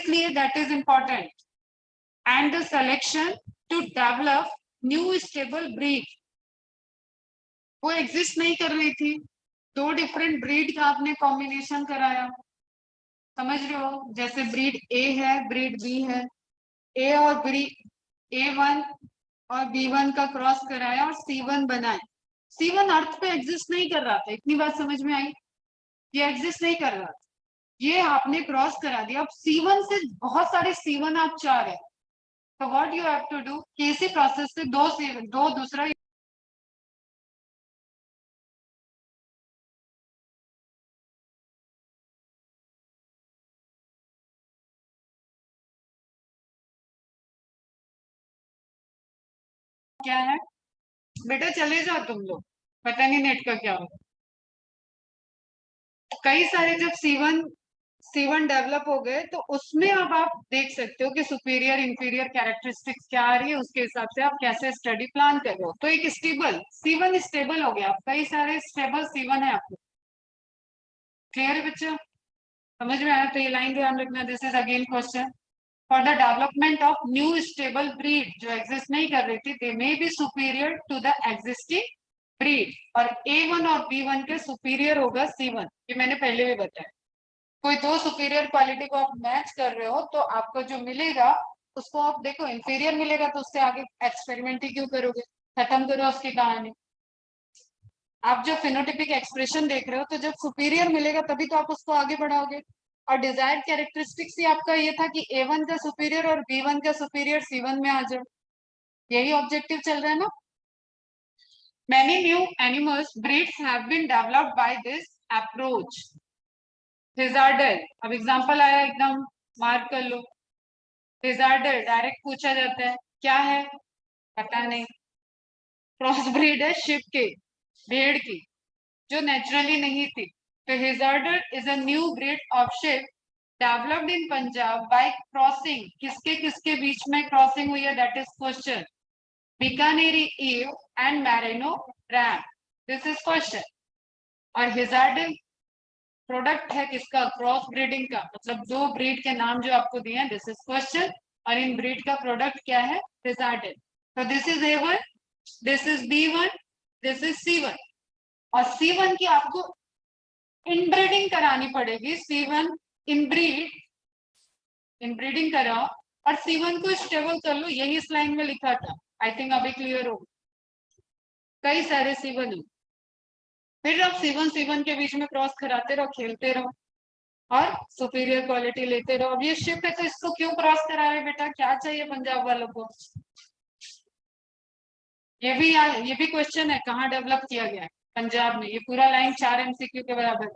लिए that is important, and the selection to develop new stable breed. वो एग्जिस्ट नहीं कर रही थी, दो डिफरेंट ब्रीड का आपने कॉम्बिनेशन कराया, समझ रहे हो, जैसे ब्रीड ए है, ब्रीड बी है, ए और ब्रीड A1 और B1 का क्रॉस कराया और C1 बनाए। C1 अर्थ पे एग्जिस्ट नहीं कर रहा था, इतनी बात समझ में आई, ये एग्जिस्ट नहीं कर रहा था, ये आपने क्रॉस करा दिया। अब C1 से बहुत सारे C1 आप चाह रहे हैं, तो what you have to do कि इसी प्रोसेस से दो दूसरा क्या है, बेटा चले जाओ तुम लोग, पता नहीं नेट का क्या हो। कई सारे जब C1 डेवलप हो गए, तो उसमें अब आप देख सकते हो कि सुपीरियर इंफीरियर कैरेक्टरिस्टिक्स क्या आ रही है, उसके हिसाब से आप कैसे स्टडी प्लान कर रहे हो। तो एक स्टेबल C1 स्टेबल हो गया, कई सारे स्टेबल C1 है आपको। क्लियर है बच्चा, समझ में आया? तो ये लाइन ध्यान रखना, this is again question for the development of new stable breed जो एग्जिस्ट नहीं कर रही थी, they may be superior to the existing breed, और A1 और B1 के सुपीरियर होगा C1, ये मैंने पहले भी बताया। कोई दो सुपीरियर क्वालिटी को आप मैच कर रहे हो, तो आपको जो मिलेगा उसको आप देखो, इंफीरियर मिलेगा तो उससे आगे एक्सपेरिमेंट ही क्यों करोगे, खत्म करो उसकी कहानी। आप जो फिनोटिपिक एक्सप्रेशन देख रहे हो, तो जब सुपीरियर मिलेगा तभी तो आप उसको आगे बढ़ाओगे। और डिजायर्ड कैरेक्टरिस्टिक्स ही आपका ये था कि A1 का सुपीरियर और B1 का सुपीरियर C1 में आ जाए, यही ऑब्जेक्टिव चल रहा है ना। Many new animals breeds have been developed by this approach. Hazardal, अब एग्जांपल आया, एकदम मार्क कर लो। hazardal डायरेक्ट पूछा जाता है, क्या है पता नहीं, क्रॉस ब्रीड है शिप के, भेड़ की, जो नेचुरली नहीं थी। तो hazardal is a new breed of sheep developed in Punjab by crossing, किसके किसके बीच में क्रॉसिंग हुई है, that is question, Bikaneri ewe and merino ram, this is question. और hazardal प्रोडक्ट है किसका, क्रॉस ब्रीडिंग का, मतलब दो ब्रीड के नाम जो आपको दिए हैं, दिस इज क्वेश्चन। और इन ब्रीड का प्रोडक्ट क्या है, hazardal। तो this is A1, this is B1, this is C1, और C1 की आपको इनब्रीडिंग करानी पड़ेगी। C1 इनब्रीड, इनब्रीडिंग कराओ और C1 को स्टेबल कर लो, यही इस लाइन में लिखा था। आई थिंक अभी क्लियर हो, कई सारे C1 है। फिर आप C1 के बीच में क्रॉस कराते रहो, खेलते रहो और सुपीरियर क्वालिटी लेते रहो। अब ये शिप है तो इसको क्यों क्रॉस करा रहे बेटा, क्या चाहिए पंजाब वालों को? ये भी क्वेश्चन है, कहाँ डेवलप किया गया है? पंजाब में। ये पूरा लाइन 4 MCQ के बराबर है।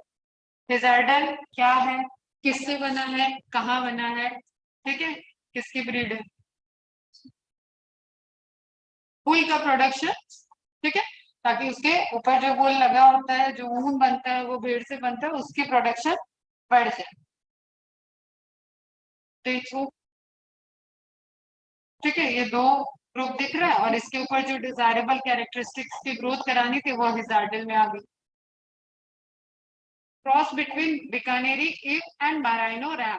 हिजार्डन क्या है, किससे बना है, कहाँ बना है, ठीक है, किसकी ब्रीड है, वूल का प्रोडक्शन, ठीक है, ताकि उसके ऊपर जो वूल लगा होता है, जो ऊन बनता है वो भेड़ से बनता है, उसकी प्रोडक्शन बढ़ जाए। तो ठीक है, ये दो ग्रुप दिख रहा है और इसके ऊपर जो डिजायरेबल कैरेक्टरिस्टिक्स की ग्रोथ करानी थी वो हिजार्डल में आ गई। Cross between Bikaneri ewe and merino ram,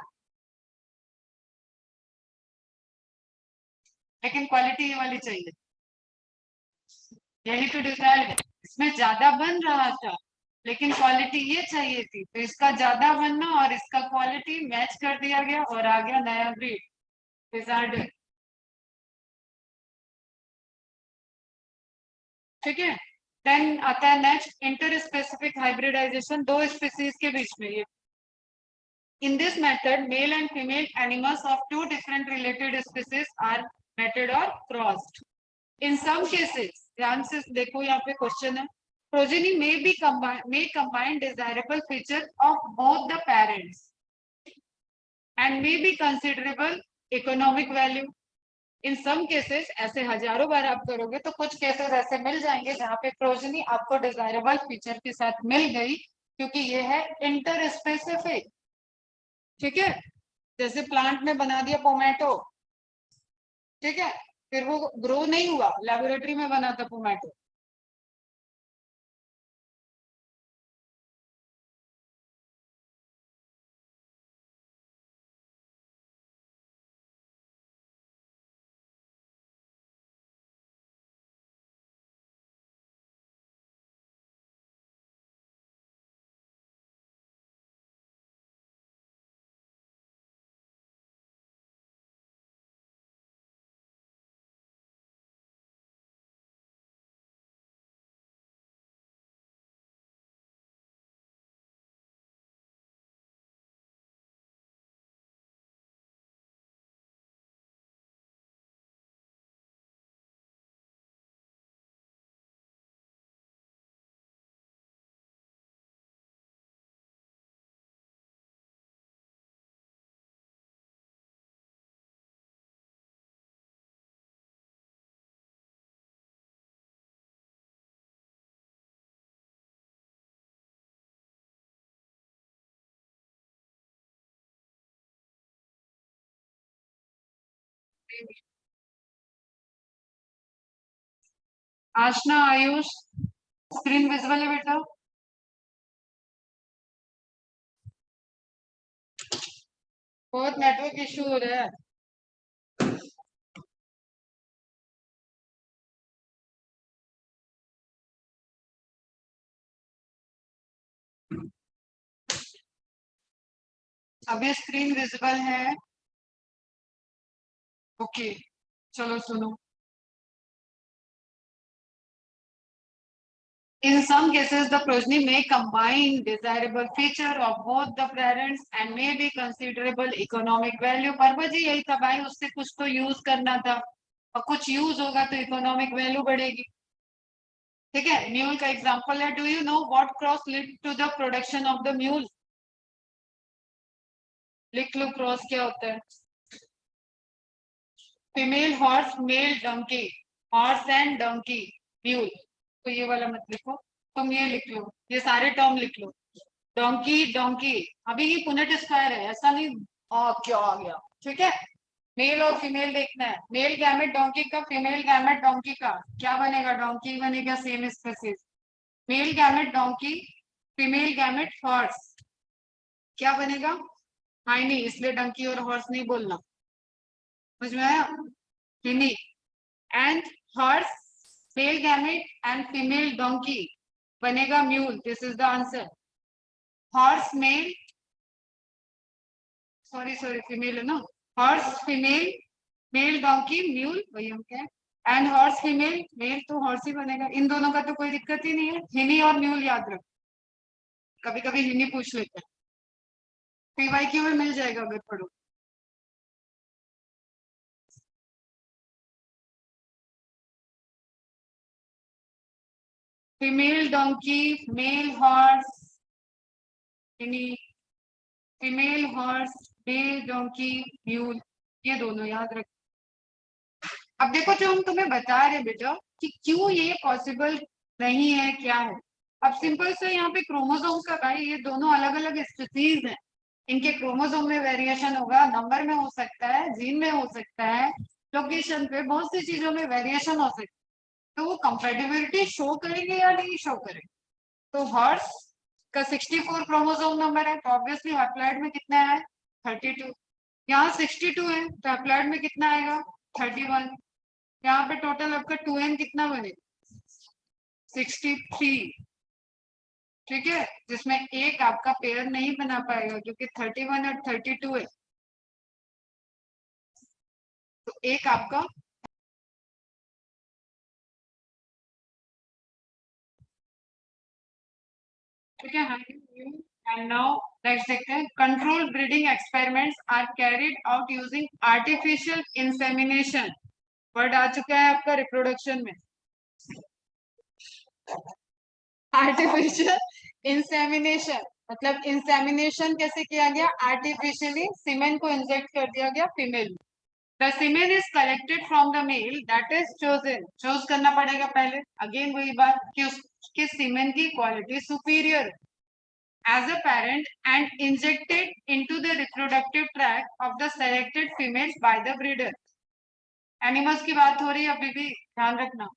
लेकिन क्वालिटी ये वाली चाहिए, यही तो डिजायर है। इसमें ज्यादा बन रहा था लेकिन क्वालिटी ये चाहिए थी, तो इसका ज्यादा बनना और इसका क्वालिटी मैच कर दिया गया और आ गया नया ब्रीड हिजार्डल, ठीक है। देन आता है नेक्स्ट इंटर स्पेसिफिक हाइब्रिडाइजेशन, दो स्पीसीज के बीच में। ये in this method male and female animals of two different related species are mated or crossed. In some cases, ध्यान से देखो यहाँ पे क्वेश्चन है, progeny may combine desirable features of both the parents and may be considerable economic value. In some cases, ऐसे हजारों बार आप करोगे तो कुछ केसेस ऐसे मिल जाएंगे जहां पे प्रोजनी आपको डिजायरेबल फीचर के साथ मिल गई, क्योंकि ये है इंटर स्पेसिफिक, ठीक है। जैसे प्लांट में बना दिया पोमैटो, ठीक है, फिर वो ग्रो नहीं हुआ, लेबोरेटरी में बना था पोमैटो। आशना, आयुष, स्क्रीन विजिबल है बेटा? बहुत नेटवर्क इशू हो रहा है। अभी स्क्रीन विजिबल है? ओके, चलो सुनो। In some cases, the progeny may combine desirable feature of both the parents and may be considerable economic value. Purpose ही यही था भाई, उससे कुछ तो यूज करना था और कुछ यूज होगा तो इकोनॉमिक वैल्यू बढ़ेगी, ठीक है। म्यूल का एग्जांपल है, do you know what cross lead to the production of the mule? लिख लो क्रॉस क्या होता है। Female horse, male donkey, horse and donkey, mule. तो ये वाला मत लिखो, तुम ये लिख लो, ये सारे टर्म लिख लो। डोंकी डोंकी, अभी ये पुनेट स्क्वायर है, ऐसा नहीं क्या आ गया, ठीक है। मेल और फीमेल देखना है, मेल गैमेट डोंकी का, फीमेल गैमेट डोंकी का, क्या बनेगा? डोंकी बनेगा, same species. Male gamete donkey, female gamete horse, क्या बनेगा? हाँ नहीं, इसलिए डंकी और हॉर्स नहीं बोलना, समझ में आया? नहीं, and horse male gamete and female donkey बनेगा mule, this is the answer. Horse male, sorry female है ना, horse female, male donkey mule, वही हम क्या, एंड हॉर्स फीमेल, मेल तो हॉर्स ही बनेगा। इन दोनों का तो कोई दिक्कत ही नहीं है, हिनी और म्यूल याद रखो, कभी कभी हिनी पूछ लेते हैं, पीवाईक्यू में मिल जाएगा अगर पढ़ो। फीमेल डोंकी, मेल हॉर्स, हिनी, female horse, mail donkey, mule, ये दोनों याद रखो। अब देखो जो हम तुम्हें बता रहे हैं बेटा कि क्यों ये पॉसिबल नहीं है, क्या है। अब सिंपल से यहाँ पे क्रोमोसोम का भाई, ये दोनों अलग अलग स्पीसीज हैं, इनके क्रोमोसोम में वेरिएशन होगा, नंबर में हो सकता है, जीन में हो सकता है, लोकेशन पे बहुत सी चीजों में वेरिएशन हो सकता है, तो वो कंपेटिबिलिटी शो करेंगे या नहीं शो करेंगे। तो हॉर्स का 64 क्रोमोसोम नंबर है, तो ऑब्वियसली हैप्लॉइड में कितना है 32, यहाँ 62 है तो हैप्लॉइड में कितना आएगा 31, यहाँ पे टोटल आपका 2n कितना बनेगा 63, ठीक है, जिसमें एक आपका पेयर नहीं बना पाएगा क्योंकि 31 और 32 है, तो एक आपका, ठीक है। एंड नाउ नेक्स्ट देखते हैं, control breeding experiments are carried out using artificial insemination, word आ चुका है आपका रिप्रोडक्शन में, आर्टिफिशियल इंसेमिनेशन, मतलब इंसेमिनेशन कैसे किया गया, आर्टिफिशियली सीमेन को इंजेक्ट कर दिया गया female. The semen is collected from the male that is chosen, choose करना पड़ेगा पहले, अगेन वही बात कि उसके सीमेन की quality superior as a parent and injected into the reproductive tract of the selected females by the breeder। Animals की बात हो रही है अभी भी, ध्यान रखना।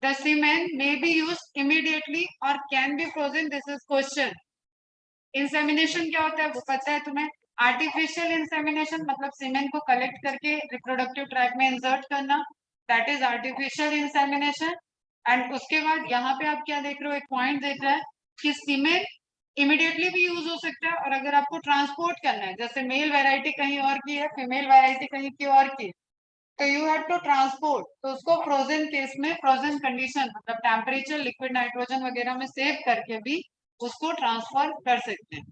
The semen may be used immediately or can be frozen, this is question। Insemination क्या होता है वो पता है तुम्हें, आर्टिफिशियल इंसेमिनेशन मतलब सीमेन को कलेक्ट करके रिप्रोडक्टिव ट्रैक में इंसर्ट करना, that is artificial insemination. And उसके बाद यहाँ पे आप क्या देख रहे हो, एक पॉइंट देख रहे हैं कि सीमेन इमिडिएटली भी यूज हो सकता है, और अगर आपको ट्रांसपोर्ट करना है, जैसे मेल वेराइटी कहीं और की है, फीमेल वेराइटी कहीं की और की, तो यू हैव टू ट्रांसपोर्ट, तो उसको फ्रोजन केस में, फ्रोजन कंडीशन मतलब टेम्परेचर लिक्विड नाइट्रोजन वगैरह में सेव करके भी उसको ट्रांसफर कर सकते हैं।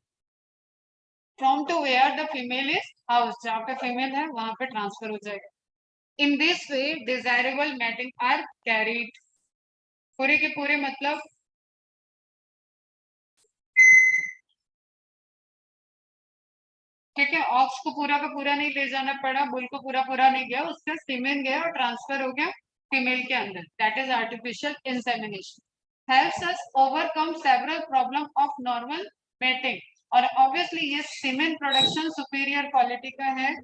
From to where the female is house, जहाँ पे फीमेल है वहां पे ट्रांसफर हो जाएगा। In this way desirable mating are carried, पूरे के पूरे मतलब ठीक है, ऑक्स को पूरा का पूरा नहीं ले जाना पड़ा, बुल को पूरा पूरा नहीं गया, उसका सीमेन गया और ट्रांसफर हो गया फीमेल के अंदर, that is artificial insemination. Helps us overcome several problem of normal mating, और ऑब्वियसली ये सीमेन प्रोडक्शन सुपीरियर क्वालिटी का है,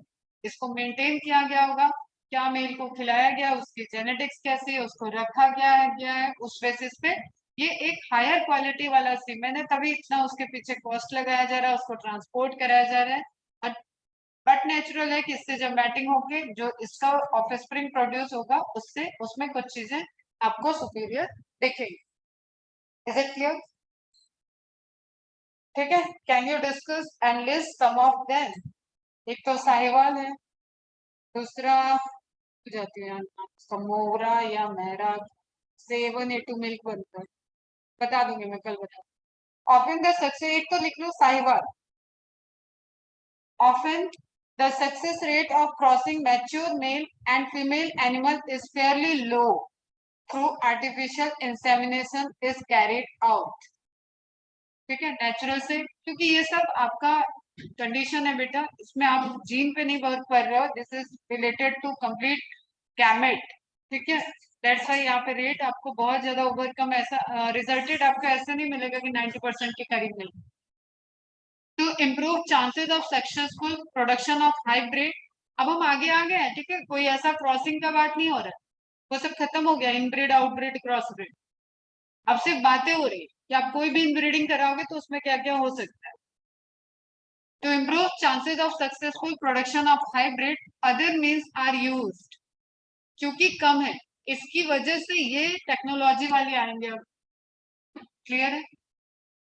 इसको मेंटेन किया गया होगा, क्या मेल को खिलाया गया, उसकी जेनेटिक्स कैसी है, उसको रखा गया है उस बेसिस पे ये एक हायर क्वालिटी वाला सीमेन है, तभी इतना उसके पीछे कॉस्ट लगाया जा रहा है, उसको ट्रांसपोर्ट कराया जा रहा है। बट नेचुरल है कि इससे जब मैटिंग होगी जो इसका ऑफस्प्रिंग प्रोड्यूस होगा उससे उसमें कुछ चीजें आपको सुपीरियर दिखेगी। Is it clear? ठीक है, can you discuss and list some of them. एक तो साहिवाल है, दूसरा जाती है समोरा या मेहरा, 7A2 मिल्क बनता है, बता दूंगी मैं कल बता। ऑफन द सक्सेस, एक तो लिख लो Sahiwal, often the success rate of crossing mature male and female animal is fairly low through artificial insemination is carried out। ठीक है, नेचुरल से, क्योंकि ये सब आपका कंडीशन है बेटा, इसमें आप जीन पे नहीं वर्क कर रहे हो, this is related to complete gamete, ठीक है, दैट्स वाई यहाँ पे रेट आपको बहुत ज्यादा ओवरकम ऐसा रिजल्टेड आपका ऐसा नहीं मिलेगा कि 90% के करीब मिलेगा। To improve chances of successful production of hybrid, अब हम आगे आ गए हैं, ठीक है, कोई ऐसा क्रॉसिंग का बात नहीं हो रहा है, वो सब खत्म हो गया, इनब्रिड आउटब्रिड क्रॉस ब्रिड, अब सिर्फ बातें हो रही है कि आप कोई भी इनब्रीडिंग कराओगे तो उसमें क्या क्या हो सकता है। To improve chances of successful production of hybrid other means are used, क्योंकि कम है इसकी वजह से ये टेक्नोलॉजी वाले आएंगे अब। क्लियर है?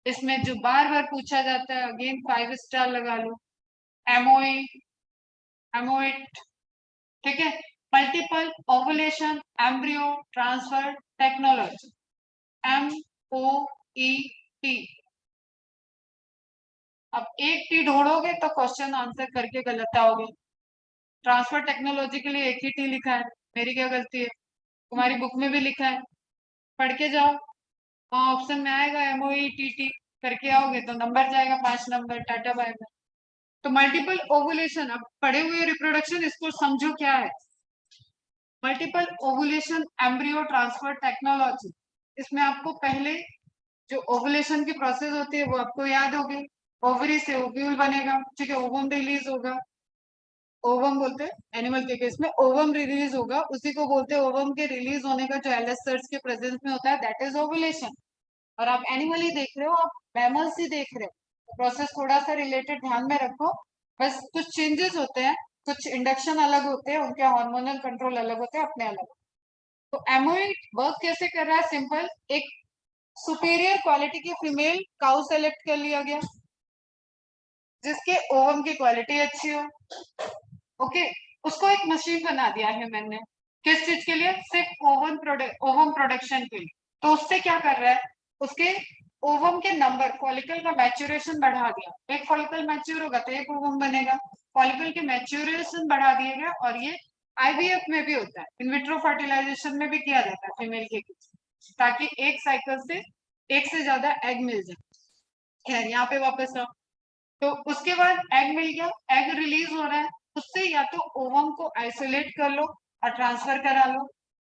इसमें जो बार बार पूछा जाता है, अगेन 5 स्टार लगा लो, एमओई, एमोइट, ठीक है। Multiple ovulation embryo transfer technology, MOET। अब एक टी ढूंढोगे तो क्वेश्चन आंसर करके गलत आओगे। ट्रांसफर टेक्नोलॉजी के लिए एक ही टी लिखा है, मेरी क्या गलती है? तुम्हारी बुक में भी लिखा है, पढ़ के जाओ, वहाँ ऑप्शन में आएगा MOETT, करके आओगे तो नंबर जाएगा 5 नंबर, टाटा बाय बाय। तो मल्टीपल ओवुलेशन, अब पढ़े हुए रिप्रोडक्शन, इसको समझो क्या है। Multiple ovulation embryo transfer technology, इसमें आपको पहले जो ओवुलेशन की प्रोसेस होती है वो आपको याद होगी। ओवरी से ओव्यूल बनेगा, ठीक है, ओवम रिलीज होगा, ओवम बोलते हैं एनिमल के केस में, ओवम रिलीज होगा, उसी को बोलते हैं ओवम के रिलीज होने का जो एलएस सर्च के प्रेजेंस में होता है, दैट इज ओवुलेशन। और आप एनिमल ही देख रहे हो, आप मैमल्स ही देख रहे हो, प्रोसेस थोड़ा सा रिलेटेड ध्यान में रखो। बस कुछ चेंजेस होते हैं, कुछ इंडक्शन अलग होते हैं, उनके हार्मोनल कंट्रोल अलग होते हैं, अपने अलग। तो एमोइड वर्क कैसे कर रहा है? सिंपल, एक सुपीरियर क्वालिटी की फीमेल काउ सेलेक्ट कर लिया गया जिसके ओवम की क्वालिटी अच्छी हो, ओके। उसको एक मशीन बना दिया है मैंने, किस चीज के लिए? सिर्फ ओवम प्रोडक्शन के लिए। तो उससे क्या कर रहा है? उसके ओवम के नंबर, फॉलिकल का मैच्योरेशन बढ़ा दिया, एक फॉलिकल मैच्योर होगा तो एक ओवम बनेगा, फॉलिकल के मैच्योरेशन बढ़ा दिए गए। और ये आईवीएफ में भी होता है, इनविट्रो फर्टिलाइजेशन में भी किया जाता है फीमेल के केस, ताकि एक साइकिल से एक से ज्यादा एग मिल जाए। खैर यहाँ पे वापस आओ, तो उसके बाद एग मिल गया, एग रिलीज हो रहा है, उससे या तो ओवम को आइसोलेट कर लो और ट्रांसफर करा लो,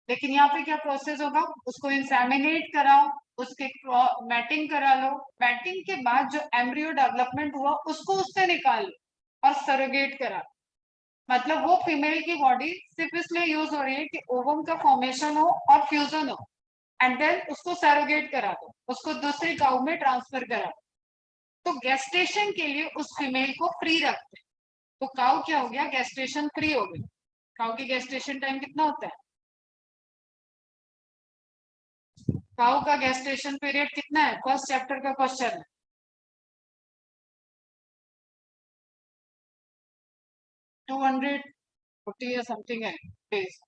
लेकिन यहाँ पे क्या प्रोसेस होगा? उसको इंसेमिनेट कराओ, उसके मैटिंग करा लो, मैटिंग के बाद जो एम्ब्रियो डेवलपमेंट हुआ उसको उससे निकाल लो और सरोगेट करा लो। मतलब वो फीमेल की बॉडी सिर्फ इसलिए यूज हो रही है कि ओवम का फॉर्मेशन हो और फ्यूजन हो, एंड देन उसको सरोगेट करा दो, उसको दूसरी काउ में ट्रांसफर करा दो। तो गेस्टेशन के लिए उस फीमेल को फ्री रखते हैं। तो काउ क्या हो गया? गेस्टेशन फ्री हो गई। काउ की गेस्टेशन टाइम कितना होता है? काउ का गेस्टेशन पीरियड कितना है? फर्स्ट चैप्टर का क्वेश्चन है। 240 या समथिंग है डेज।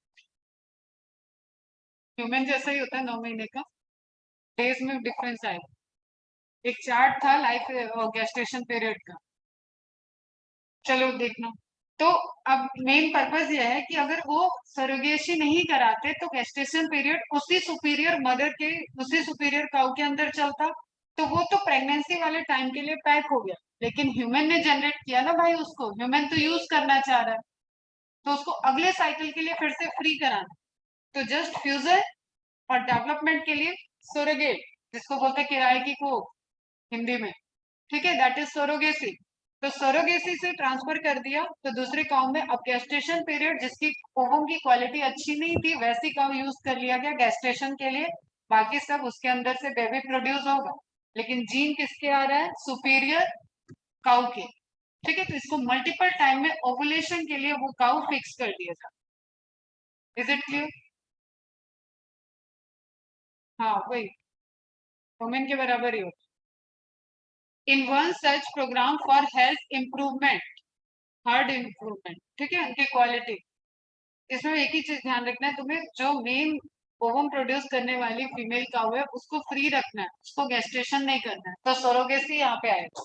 ह्यूमन जैसा ही होता है, 9 महीने का, डेज में डिफरेंस आएगा। एक चार्ट था लाइफ गेस्टेशन पीरियड का, चलो देखना। तो अब मेन पर्पस यह है कि अगर वो सरोगेसी नहीं कराते तो गेस्टेशन पीरियड उसी सुपीरियर मदर के, उसी सुपीरियर काउ के अंदर चलता, तो वो तो प्रेगनेंसी वाले टाइम के लिए पैक हो गया। लेकिन ह्यूमन ने जनरेट किया ना भाई उसको, ह्यूमन तो यूज करना चाह रहा है, तो उसको अगले साइकिल के लिए फिर से फ्री कराना। तो जस्ट फ्यूजन और डेवलपमेंट के लिए सोरोगेट, जिसको बोलते हैं किराए की कोख हिंदी में, ठीक है, दैट इज सोरोगेसी। तो सोरोगेसी से ट्रांसफर कर दिया तो दूसरे काउ में। अब गेस्टेशन पीरियड, जिसकी ओवम की क्वालिटी अच्छी नहीं थी वैसी काउ यूज कर लिया गया गेस्टेशन के लिए, बाकी सब उसके अंदर से बेबी प्रोड्यूस होगा, लेकिन जीन किसके आ रहा है? सुपीरियर काउ के, ठीक है। तो इसको मल्टीपल टाइम में ओवुलेशन के लिए वो काउ फिक्स कर दिया था। Is it clear? हाँ वही, वुमेन के बराबर ही होता है। In one such programme for health improvement, hard improvement, ठीक है, उनकी क्वालिटी। इसमें एक ही चीज ध्यान रखना है तुम्हें, जो मेन ओवम प्रोड्यूस करने वाली फीमेल काउ है उसको फ्री रखना है, उसको गेस्टेशन नहीं करना है, तो सोरोगेसी यहाँ पे आएगा।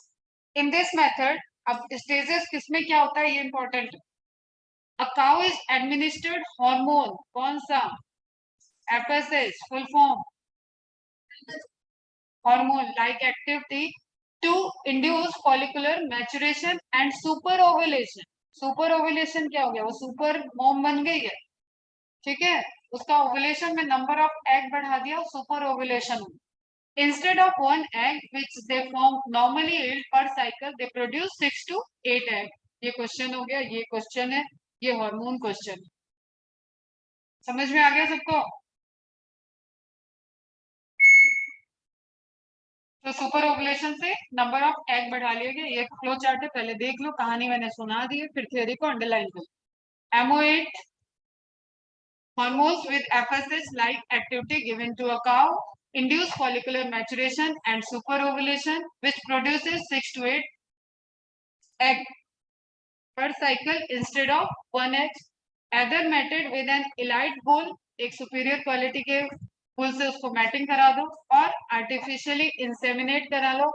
इन दिस मेथड, अब स्टेजेस किसमें क्या होता है ये इंपॉर्टेंट है। A cow is administered hormone, कौन सा? FSH full form, hormone like activity to induce follicular maturation and superovulation. Superovulation क्या हो गया? वो सुपर मॉम बन गई है, ठीक है, उसका ओवुलेशन में नंबर ऑफ एग बढ़ा दिया, super ovulation. Instead of 1 egg which they form normally yield per cycle, they produce 6 to 8 egg। ये क्वेश्चन हो गया, ये क्वेश्चन है, ये हार्मोन क्वेश्चन है। समझ में आ गया सबको? तो सुपर ओवुलेशन से नंबर ऑफ एग बढ़ा लिया गया। ये फ्लो चार्ट है, पहले देख लो, कहानी मैंने सुना दी है, फिर थ्योरी को अंडरलाइन करो। एमओएट Hormones with FSH like activity given to a cow induce follicular maturation and superovulation, which produces 6 to 8 eggs per cycle instead of one egg. Either mated with an elite bull, एक superior quality के bull से उसको matting करा दो, और artificially inseminate करा लो,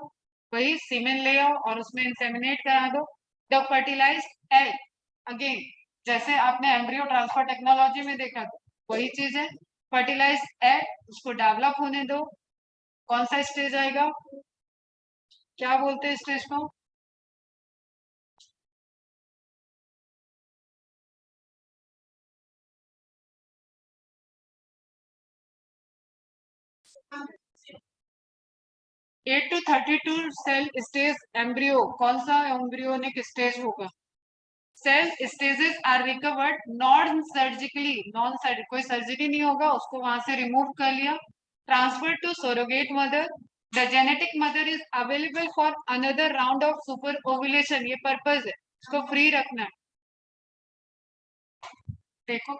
वही सीमेन ले आओ और उसमें इंसेमिनेट करा दो. द फर्टिलाइज्ड एग, अगेन जैसे आपने एम्ब्रियो ट्रांसफर टेक्नोलॉजी में देखा था, वही चीज है. फर्टिलाइज्ड एग उसको डेवलप होने दो. कौन सा स्टेज आएगा, क्या बोलते हैं स्टेज को? 8 to 32 सेल स्टेज एम्ब्रियो. कौन सा एम्ब्रियोनिक स्टेज होगा? Cell stages are recovered non surgically, कोई सर्जरी नहीं होगा, उसको वहां से रिमूव कर लिया, transfer to surrogate mother. The genetic mother is available for another round of super ovulation. ये पर्पज है, इसको फ्री रखना है. देखो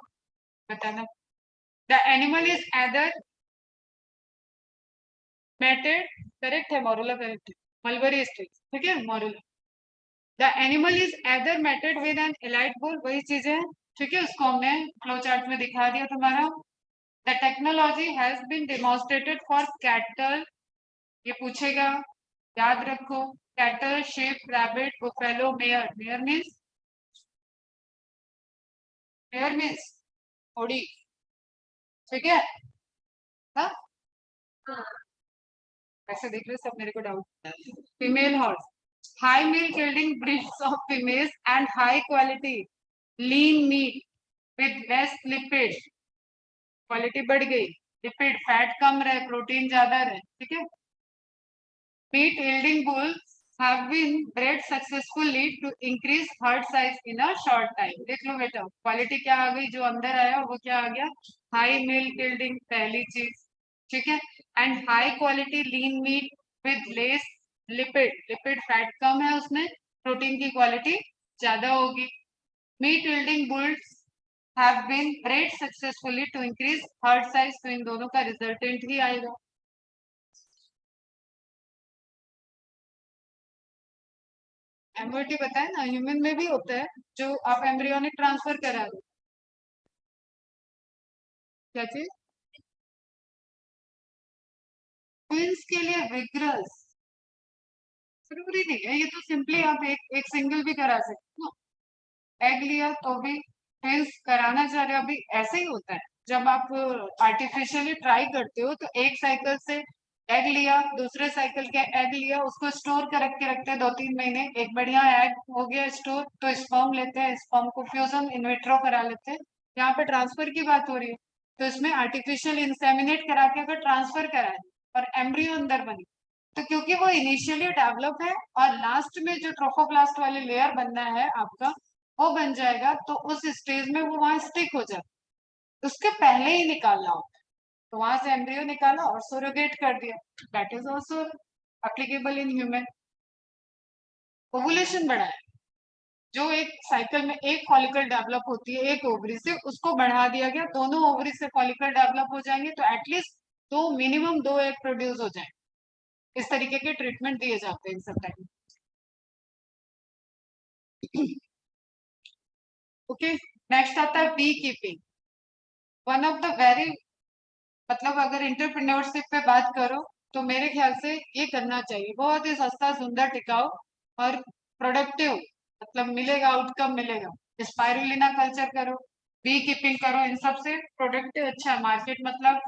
बताना. The animal is either mated, correct है, मोरुला करेक्ट है, मलबरी स्टेज, ठीक है, morula. The animal is either mated with an elite bull, वही चीजें हैं, ठीक है, उसको हमने फ्लो चार्ट में दिखा दिया तुम्हारा. The technology has been demonstrated for cattle, ये पूछेगा, याद रखो. Cattle, sheep, rabbit, buffalo, mare. Mare means घोड़ी, ठीक है. हाँ, ऐसे देख रहे सब, मेरे को doubt. Female horse, high milk yielding breeds of females and high quality lean meat with less lipid. Quality बढ़ गई, लिपिड फैट कम रहे, प्रोटीन ज्यादा रहे, ठीक है. Meat yielding bulls have been bred successfully to increase herd size in a short time. देख लो बेटा, quality क्या आ गई, जो अंदर आया वो क्या आ गया, हाई मिल्क yielding, पहली चीज, ठीक है. And high quality lean meat with less lipid, lipid fat कम है उसमें, प्रोटीन की क्वालिटी ज्यादा होगी. Meat yielding bulls have been bred successfully to increase herd size. तो इन दोनों का रिजल्टेंट ही आएगा. एम्ब्रियोनिक बताया ना, ह्यूमन में भी होता है, जो आप एम्ब्रियोनिक ट्रांसफर करा दो. क्या चीज? ट्विंस के लिए विग्रस जरूरी नहीं है, ये तो सिंपली आप एक सिंगल भी करा सकते हो. एग लिया तो भी ट्विंस कराना चाह रहे हो, अभी ऐसे ही होता है. जब आप आर्टिफिशियली ट्राई करते हो तो एक साइकिल से एग लिया, दूसरे साइकिल के एग लिया, उसको स्टोर कर के रखते हैं 2-3 महीने, एक बढ़िया एग हो गया स्टोर, तो स्पर्म लेते हैं, स्पर्म को फ्यूजन इनविट्रो करा लेते हैं. यहाँ पे ट्रांसफर की बात हो रही है, तो इसमें आर्टिफिशियल इंसेमिनेट करा के अगर ट्रांसफर कराए और एम्ब्रियो अंदर बनी, तो क्योंकि वो इनिशियली डेवलप है और लास्ट में जो ट्रोफोप्लास्ट वाली लेयर बनना है आपका, वो बन जाएगा, तो उस स्टेज में वो वहां स्टिक हो जाए, उसके पहले ही निकालना होता है. तो वहां से एम्ब्रियो निकाला और सोरोगेट कर दिया. That is also applicable in human. Ovulation बढ़ाया, जो एक साइकिल में एक फॉलिकल डेवलप होती है एक ओवरी से, उसको बढ़ा दिया गया, दोनों ओवरी से फॉलिकल डेवलप हो जाएंगे, तो एटलीस्ट दो, मिनिमम 2 एग प्रोड्यूस हो जाए. इस तरीके के ट्रीटमेंट दिए जाते हैं इन सब टाइम. ओके, नेक्स्ट आता है beekeeping. One of the very, मतलब अगर इंटरप्रेन्योरशिप पे बात करो तो मेरे ख्याल से ये करना चाहिए. बहुत ही सस्ता, सुंदर, टिकाऊ और प्रोडक्टिव, मतलब मिलेगा, आउटकम मिलेगा. स्पाइरुलिना कल्चर करो, बी कीपिंग करो, इन सब से प्रोडक्टिव अच्छा है मार्केट. मतलब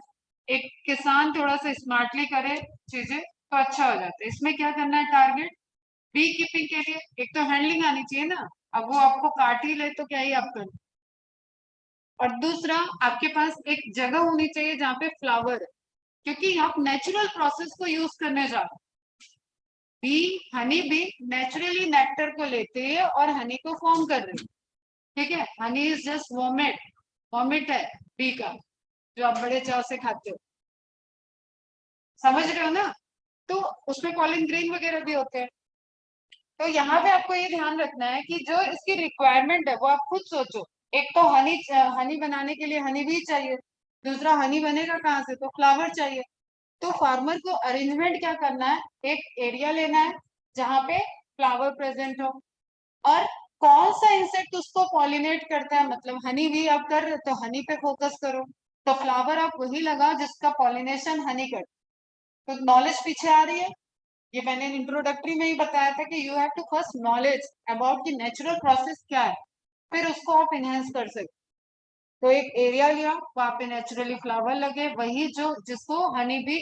एक किसान थोड़ा सा स्मार्टली करे चीजें तो अच्छा हो जाता है. इसमें क्या करना है, टारगेट बी कीपिंग के लिए एक तो हैंडलिंग आनी चाहिए ना. अब वो आपको काट ही ले तो क्या ही आप करें. और दूसरा, आपके पास एक जगह होनी चाहिए जहाँ पे फ्लावर है, क्योंकि आप नेचुरल प्रोसेस को यूज करने जा रहे हो. Bee, honey bee naturally nectar को लेते हैं और हनी को फॉर्म कर रहे हैं, ठीक है. Honey is just vomit, vomit है बी का, जो आप बड़े चाव से खाते हो, समझ रहे हो ना. तो उसमें कॉलिन ग्रीन वगैरह भी होते हैं. तो यहाँ पे आपको ये ध्यान रखना है कि जो इसकी रिक्वायरमेंट है वो आप खुद सोचो. एक तो हनी हनी बनाने के लिए हनी भी चाहिए, दूसरा हनी बनेगा कहाँ से, तो फ्लावर चाहिए। तो फार्मर को अरेंजमेंट क्या करना है, एक एरिया लेना है जहाँ पे फ्लावर प्रेजेंट हो, और कौन सा इंसेक्ट उसको पॉलिनेट करता है, मतलब हनी भी आप कर रहे हो तो हनी पे फोकस करो, तो फ्लावर आप वही लगाओ जिसका पॉलिनेशन हनी कर। तो नॉलेज पीछे आ रही है। ये मैंने इंट्रोडक्टरी में ही बताया था कि you have to first knowledge about की नेचुरल प्रोसेस क्या है, फिर उसको आप इनहेंस कर सकते। तो एक एरिया लिया, वहां पे नेचुरली फ्लावर लगे, वही जो जिसको हनी भी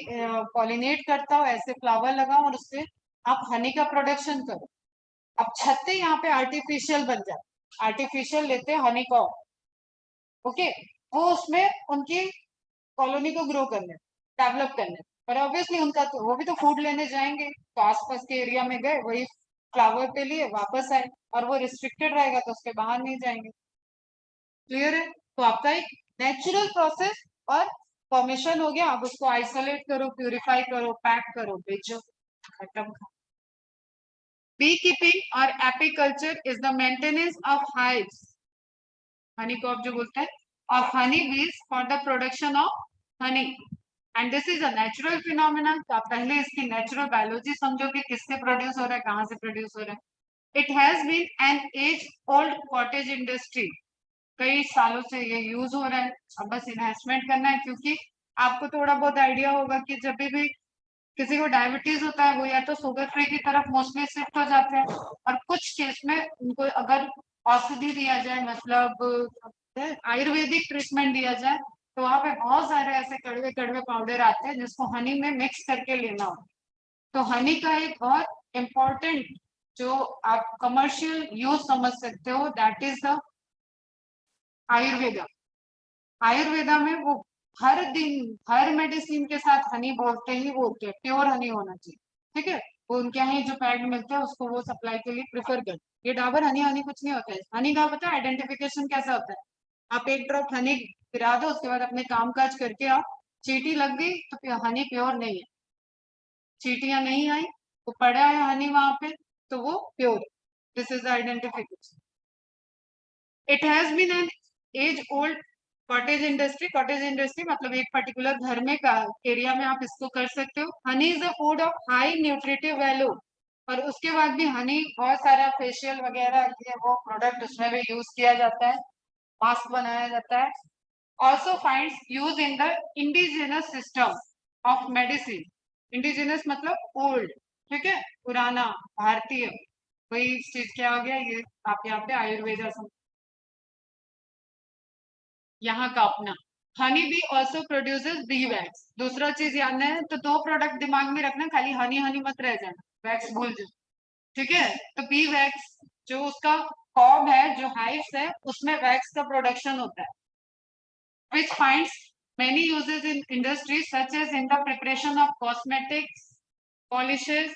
पॉलिनेट करता हो, ऐसे फ्लावर लगाओ और उससे आप हनी का प्रोडक्शन करो। अब छत्ते यहाँ पे आर्टिफिशियल बन जाए, आर्टिफिशियल लेते हैं हनी को, ओके, वो उसमें उनकी कॉलोनी को ग्रो करने, डेवलप करने, पर ऑब्वियसली उनका तो वो भी तो फूड लेने जाएंगे, तो आसपास के एरिया में गए, वही फ्लावर पे लिए वापस आए, और वो रिस्ट्रिक्टेड रहेगा तो उसके बाहर नहीं जाएंगे। क्लियर है? तो आपका एक नेचुरल प्रोसेस और फॉर्मेशन हो गया, अब उसको आइसोलेट करो, प्यूरिफाई करो, पैक करो, बेचो, खत्म। Beekeeping or apiculture is the maintenance of hives, honey को आप जो बोलते हैं, of honey bees for the production of honey, and this is a natural phenomenon। तो आप पहले इसकी नेचुरल बायोलॉजी समझो कि किससे प्रोड्यूस हो रहा है, कहाँ से प्रोड्यूस हो रहा है। It has been an age old cottage industry, कई सालों से ये यूज हो रहा है, अब बस इन्वेस्टमेंट करना है, क्योंकि आपको थोड़ा बहुत आइडिया होगा कि जब भी किसी को डायबिटीज होता है वो या तो शुगर फ्री की तरफ मोस्टली शिफ्ट हो जाते हैं, और कुछ केस में उनको अगर औषधि दिया जाए, मतलब आयुर्वेदिक ट्रीटमेंट दिया जाए, तो वहाँ पे बहुत सारे ऐसे कड़वे कड़वे पाउडर आते हैं जिसको हनी में मिक्स करके लेना हो। तो हनी का एक बहुत इम्पोर्टेंट जो आप कमर्शियल यूज समझ सकते हो, that is the Ayurveda. Ayurveda में वो हर दिन हर मेडिसिन के साथ हनी बोलते हैं प्योर हनी होना चाहिए, ठीक है। वो उनके यहाँ जो पैड मिलता है उसको वो सप्लाई के लिए प्रेफर करते। ये डाबर हनी हनी कुछ नहीं होता है। हनी का पता है आइडेंटिफिकेशन कैसा होता है, आप एक ड्रॉप हनी गिरा दो, उसके बाद अपने काम काज करके आओ, चींटी लग गई तो हनी प्योर नहीं है, चींटियां नहीं आई, वो पड़ा है हनी वहां पे, तो वो pure. This is the identification. It has been an age old cottage industry मतलब एक पर्टिकुलर घर में का एरिया में आप इसको कर सकते हो। Honey is a food of high nutritive value, और उसके बाद भी हनी बहुत सारा फेशियल वगैरह ये वो प्रोडक्ट उसमें भी यूज किया जाता है, मास्क बनाया जाता है। Also finds use in the indigenous system of medicine, indigenous मतलब ओल्ड, ठीक है, पुराना भारतीय, वही चीज क्या हो गया ये, आप यहाँ पे आयुर्वेदा यहाँ का अपना। Honey bee also produces B wax, दूसरा चीज जानना है तो दो प्रोडक्ट दिमाग में रखना, खाली हनी हनी मत रह जाना, वैक्स भूल जाओ, ठीक है। तो बी वैक्स जो उसका कॉब है, जो हाइव्स है, उसमें वैक्स का प्रोडक्शन होता है, which finds many uses in industries such as in the preparation of cosmetics, polishes,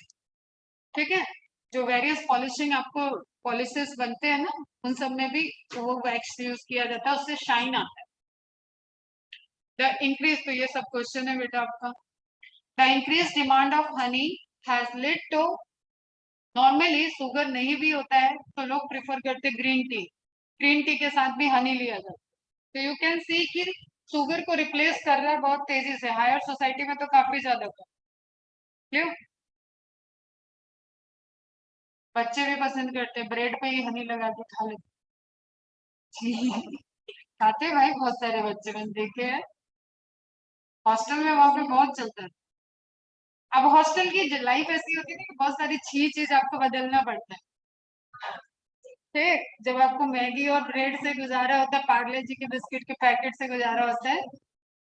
ठीक है, जो वेरियस पॉलिशिंग आपको पॉलिशेस बनते हैं ना, उन सब में भी वो वैक्स यूज किया जाता है, उससे शाइन आता है। द इंक्रीज, तो ये सब क्वेश्चन है बेटा आपका। The increase demand of honey has led to, normally sugar नहीं भी होता है तो लोग प्रिफर करते ग्रीन टी, ग्रीन टी के साथ भी हनी लिया जाता है। तो यू कैन सी कि शुगर को रिप्लेस कर रहा है बहुत तेजी से, हायर सोसाइटी में तो काफी ज्यादा कर, क्यों, बच्चे भी पसंद करते हैं, ब्रेड पे ही हनी लगा के खा लेते खाते हैं भाई, बहुत सारे बच्चे मैंने देखे हैं, हॉस्टल में वहां पे बहुत चलता है। अब हॉस्टल की लाइफ ऐसी होती है ना कि बहुत सारी छी चीज आपको बदलना पड़ता है, ठीक, जब आपको मैगी और ब्रेड से गुजारा होता है, पार्ले जी के बिस्किट के पैकेट से गुजारा होता है,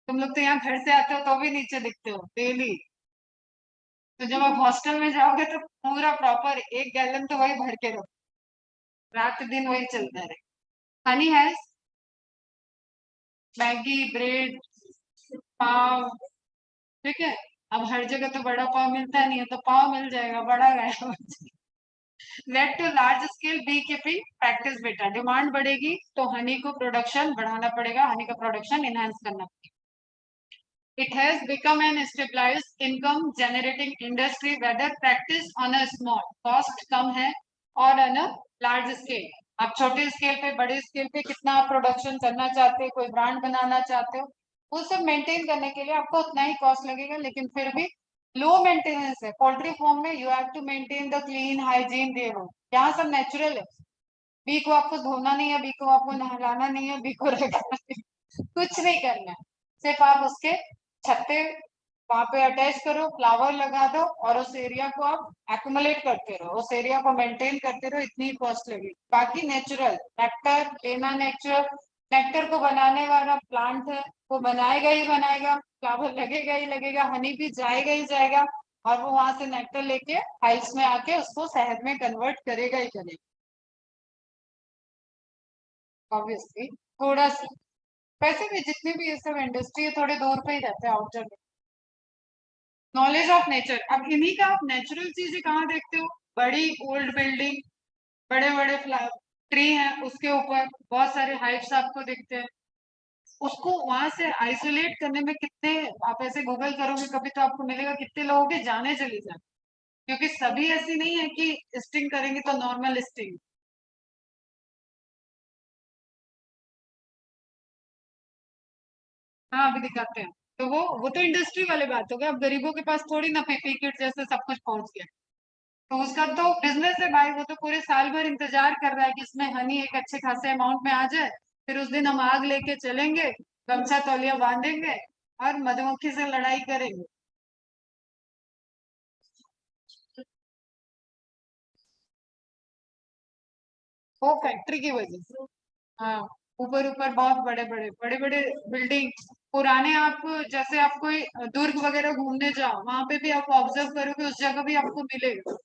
तुम लोग तो यहाँ घर से आते हो तो भी नीचे दिखते हो डेली, तो जब आप हॉस्टल में जाओगे तो पूरा प्रॉपर 1 गैलन तो वही भर के रहो, रात दिन वही चलता रहे। हनी हैज मैगी, ब्रेड, पाव, ठीक है। अब हर जगह तो बड़ा पाव मिलता नहीं है, तो पाव मिल जाएगा, बड़ा गया led to large scale beekeeping practice बेटा, डिमांड बढ़ेगी तो हनी को प्रोडक्शन बढ़ाना पड़ेगा, हनी का प्रोडक्शन इनहेंस करना पड़ेगा। It has become an stabilized income generating industry whether practiced on a small cost कम है और on a large scale, आप छोटे स्केल पे बड़े स्केल पे कितना आप प्रोडक्शन करना चाहते हो, कोई ब्रांड बनाना चाहते हो, वो सब मेंटेन करने के लिए आपको उतना ही कॉस्ट लगेगा, लेकिन फिर भी लो मेंटेनेंस है। पोल्ट्री फार्म में you have to maintain the clean hygiene डे हो, यहाँ सब नेचुरल है। बी को आपको धोना नहीं है, बी को आपको नहलाना नहीं है, बी को रखना नहीं है, कुछ नहीं करना है। सिर्फ आप उसके छत्ते वहां पे अटैच करो, फ्लावर लगा दो और उस एरिया को आप एक्यूमुलेट करते रहो, उस एरिया को मेंटेन करते रहो, इतनी कॉस्ट लगेगी। बाकी नेचुरल नेक्टर लेना, नेक्टर को बनाने वाला प्लांट है, वो बनाएगा ही बनाएगा, फ्लावर लगेगा ही लगेगा, हनी भी जाएगा ही जाएगा, और वो वहां से नेक्टर लेके हाइव्स में आके उसको शहद में कन्वर्ट करेगा ही करेगा। ऑब्वियसली थोड़ा सा, वैसे भी जितनी भी ये सब इंडस्ट्री है थोड़े दूर पे ही रहते हैं, आउटर में। नॉलेज ऑफ नेचर, अब इन्हीं का आप नेचुरल चीजें कहाँ देखते हो? बड़ी ओल्ड बिल्डिंग, बड़े बड़े ट्री हैं, उसके ऊपर बहुत सारे हाइव्स आपको दिखते हैं। उसको वहां से आइसोलेट करने में कितने, आप ऐसे गूगल करोगे कभी तो आपको मिलेगा कितने लोगों के जाने चली जाए, क्योंकि सभी ऐसी नहीं है कि स्टिंग करेंगे तो नॉर्मल स्टिंग। हाँ अभी दिखाते हैं। तो वो तो इंडस्ट्री वाले बात हो गया, अब गरीबों के पास थोड़ी ना पीपी किट जैसे सब कुछ पहुंच गया। तो उसका तो बिजनेस है भाई, वो तो पूरे साल भर इंतजार कर रहा है कि इसमें हनी एक अच्छे खासे अमाउंट में आ जाए, फिर उस दिन हम आग लेके चलेंगे, गमछा तौलिया बांधेंगे और मधुमक्खी से लड़ाई करेंगे। वो फैक्ट्री की वजह से। हाँ, ऊपर ऊपर बहुत बड़े बड़े बिल्डिंग पुराने, आप जैसे आप कोई दुर्ग वगैरह घूमने जाओ, वहां पे भी आप ऑब्जर्व करोगे, उस जगह भी आपको मिलेगा।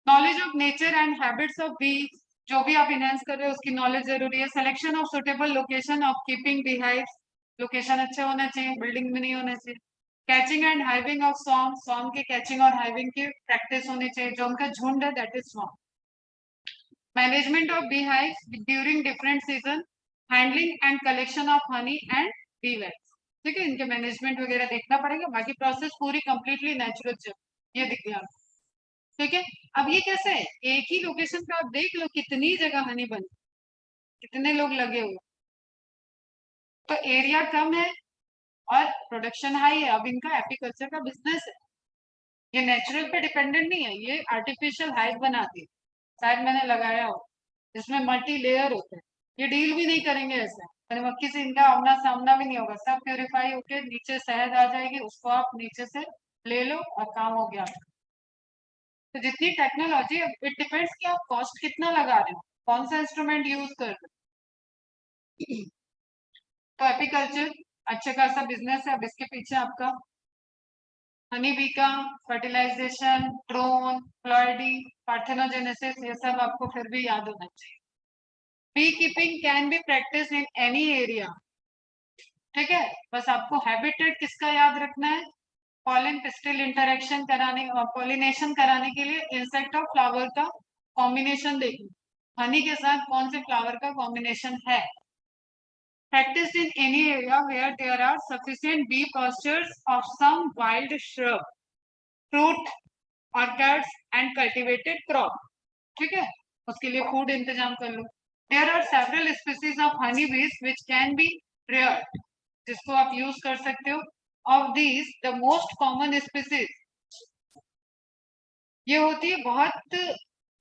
Knowledge of nature and habits of bee, जो भी आप इनहेंस कर रहे हो उसकी नॉलेज जरूरी है। Selection of suitable location of keeping bee hive, location अच्छा होना चाहिए, बिल्डिंग में नहीं होना चाहिए। Catching and hiving of song, song के कैचिंग और हाइविंग की प्रैक्टिस होनी चाहिए, जो उनका झुंड है that is song. Management of bee hive during different season, handling and collection of honey and B wax. ठीक है, इनके मैनेजमेंट वगैरह देखना पड़ेगा, बाकी प्रोसेस पूरी कंप्लीटली नेचुरल चल, ये दिख गया। ठीक है, अब ये कैसे है, एक ही लोकेशन पे आप देख लो कितनी जगह हनी बनी, कितने लोग लगे हुए, तो एरिया कम है और प्रोडक्शन हाई है। अब इनका एपीकल्चर का बिजनेस है, ये नेचुरल पे डिपेंडेंट नहीं है, ये आर्टिफिशियल हाइव बनाती है, शायद मैंने लगाया हो, इसमें मल्टी लेयर होते हैं। ये डील भी नहीं करेंगे ऐसे, मधुमक्खी से इनका आमना सामना भी नहीं होगा, सब प्योरीफाई होके नीचे शहद आ जाएगी, उसको आप नीचे से ले लो और काम हो गया। तो जितनी टेक्नोलॉजी, इट डिपेंड्स कि आप कॉस्ट कितना लगा रहे हो, कौन सा इंस्ट्रूमेंट यूज कर रहे हो। तो एपीकल्चर अच्छा खासा बिजनेस है। अब इसके पीछे आपका हनी बी का फर्टिलाइजेशन, ड्रोन, फ्लोइडी, पार्थेनोजेनेसिस, ये सब आपको फिर भी याद होना चाहिए। Beekeeping can be practice in any area. ठीक है, बस आपको हैबिटेट किसका याद रखना है, पॉलन पिस्टिल इंटरेक्शन कराने, पॉलिनेशन कराने के लिए इंसेक्ट और फ्लावर का कॉम्बिनेशन देखना, हनी के साथ कौन से फ्लावर का कॉम्बिनेशन है। Practiced in any area where there are sufficient bee pastures of some wild shrub, fruit, orchids and cultivated crop. ठीक है, उसके लिए फूड इंतजाम कर लो। There are several species of honey bees which can be reared, जिसको आप use कर सकते हो। Of these, the most common species ये होती है बहुत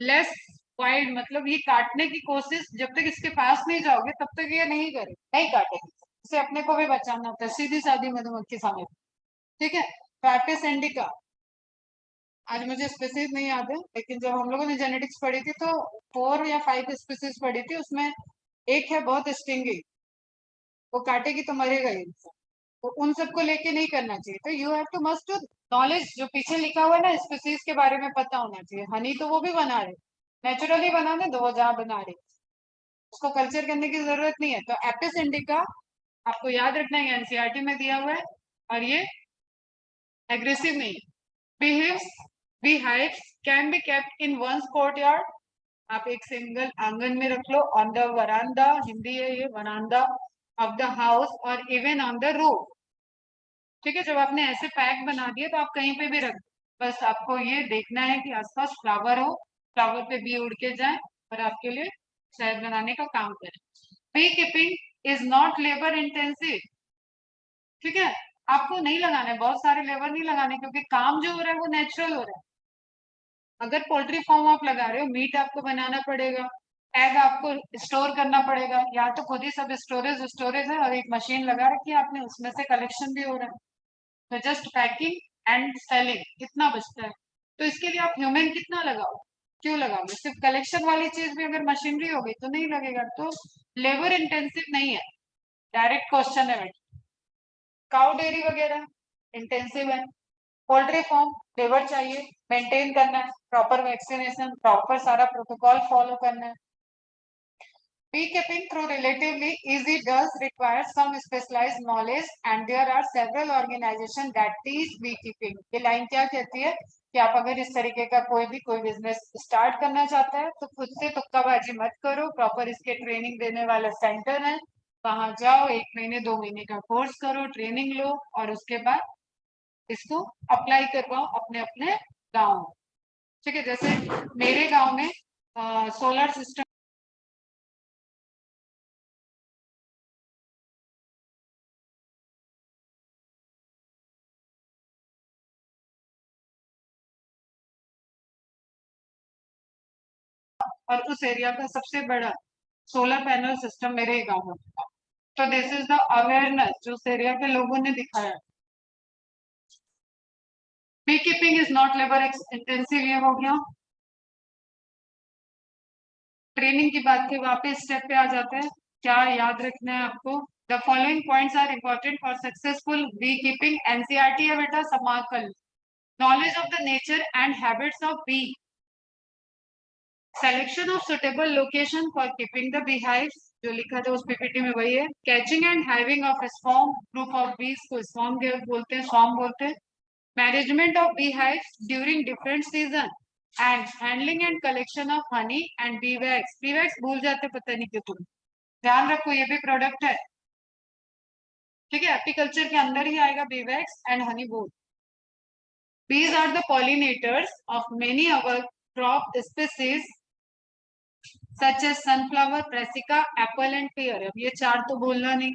लेस वाइल्ड, मतलब ये काटने की कोशिश जब तक इसके पास नहीं जाओगे तब तक ये नहीं करे, नहीं काटेगी, इसे अपने को भी बचाना होता है, सीधी सादी मधुमक्खी सामने। ठीक है, प्रैक्टिस इंडिका, आज मुझे स्पीसीज नहीं याद है, लेकिन जब हम लोगों ने जेनेटिक्स पढ़ी थी तो 4 या 5 स्पीसीज पढ़ी थी, उसमें एक है बहुत स्टिंगी, वो काटेगी तो मरेगा ही इंसान, तो उन सबको लेके नहीं करना चाहिए। तो you have to must knowledge, जो पीछे लिखा हुआ है ना स्पीसीज के बारे में पता होना चाहिए। हनी तो वो भी बना रहे, नेचुरली बनाने दो, वो जहाँ बना रहे, उसको कल्चर करने की जरूरत नहीं है। तो एपिस इंडिका आपको याद रखना है, एनसीईआरटी में दिया हुआ है, और ये एग्रेसिव नहीं है। beehives beehives can be kept in one's courtyard, आप एक सिंगल आंगन में रख लो, ऑन द वरांदा, हिंदी है ये, वरांदा ऑफ द हाउस, और इवन ऑन द रूफ। ठीक है, जब आपने ऐसे पैक बना दिए तो आप कहीं पे भी रख, बस आपको ये देखना है कि आसपास फ्लावर हो, फ्लावर पे बी उड़ के जाए, और आपके लिए शहद बनाने का काम करें। Beekeeping is not labour intensive. ठीक है, आपको नहीं लगाने, बहुत सारे लेबर नहीं लगाने, क्योंकि काम जो हो रहा है वो नेचुरल हो रहा है। अगर पोल्ट्री फार्म आप लगा रहे हो, मीट आपको बनाना पड़ेगा, एग आपको स्टोर करना पड़ेगा, या तो खुद ही सब स्टोरेज स्टोरेज है और एक मशीन लगा रखी है आपने, उसमें से कलेक्शन भी हो रहा है, तो जस्ट पैकिंग एंड सेलिंग इतना बचता है। तो इसके लिए आप ह्यूमन कितना लगाओ, क्यों लगाओगे? सिर्फ कलेक्शन वाली चीज भी अगर मशीनरी हो गई तो नहीं लगेगा, तो लेबर इंटेंसिव नहीं है। डायरेक्ट क्वेश्चन है बेटा। काउ डेयरी वगैरह इंटेंसिव है। पोल्ट्री फार्म लेबर चाहिए, मेंटेन करना है, प्रॉपर वैक्सीनेशन, प्रॉपर सारा प्रोटोकॉल फॉलो करना है। Beekeeping, through relatively easy, does require some specialized knowledge, and there are several organizations that teach beekeeping. ये लाइन क्या कहती है कि आप अगर इस तरीके का कोई बिजनेस स्टार्ट करना चाहता है तो खुद से तुक्काबाजी मत करो, प्रॉपर इसके ट्रेनिंग देने वाला सेंटर है, वहां जाओ, 1 महीने 2 महीने का कोर्स करो, ट्रेनिंग लो, और उसके बाद इसको अप्लाई करवाओ अपने अपने गाँव में। ठीक है, जैसे मेरे गाँव में सोलर सिस्टम और उस एरिया का सबसे बड़ा सोलर पैनल सिस्टम मेरे ही गाँव में था। तो दिस इज द अवेयरनेस जो उस एरिया के लोगों ने दिखाया। Beekeeping is not labour intensive, ये हो गया। ट्रेनिंग की बात की, वापस स्टेप पे आ जाते हैं। क्या याद रखना है आपको? The following points are important for successful beekeeping. NCERT है बेटा, समाकल। Knowledge of the nature and habits of bee, selection of suitable location for keeping the beehives, जो लिखा था उस पीपीटी में वही है। Catching and hiving of swarm group of बीज को swarm बोलते हैं, swarm बोलते हैं। Management of beehives during different season and handling and collection of honey and B wax. B wax भूल जाते पता नहीं क्यों तुम, ध्यान रखो ये भी प्रोडक्ट है। ठीक है, एपीकल्चर के अंदर ही आएगा बी वैक्स एंड हनी बोल। Bees are the pollinators of many our crop species such as sunflower, brassica, apple and pear. अब ये चार तो बोलना नहीं,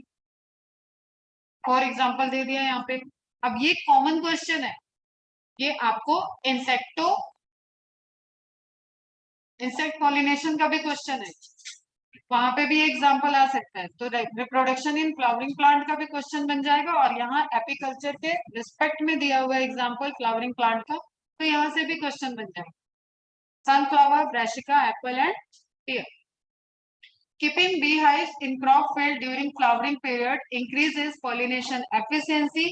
फॉर एग्जाम्पल दे दिया यहाँ पे। अब ये कॉमन क्वेश्चन है, ये आपको इंसेक्टो इंसेक्ट पॉलिनेशन का भी क्वेश्चन है, वहां पे भी एग्जाम्पल आ सकता है। तो रिप्रोडक्शन इन फ्लावरिंग प्लांट का भी क्वेश्चन बन जाएगा, और यहाँ एपीकल्चर के रिस्पेक्ट में दिया हुआ एग्जाम्पल फ्लावरिंग प्लांट का, तो यहाँ से भी क्वेश्चन बन जाएगा। Sunflower, brassica, apple and pair. Keeping beehives in crop field during flowering period increases pollination efficiency.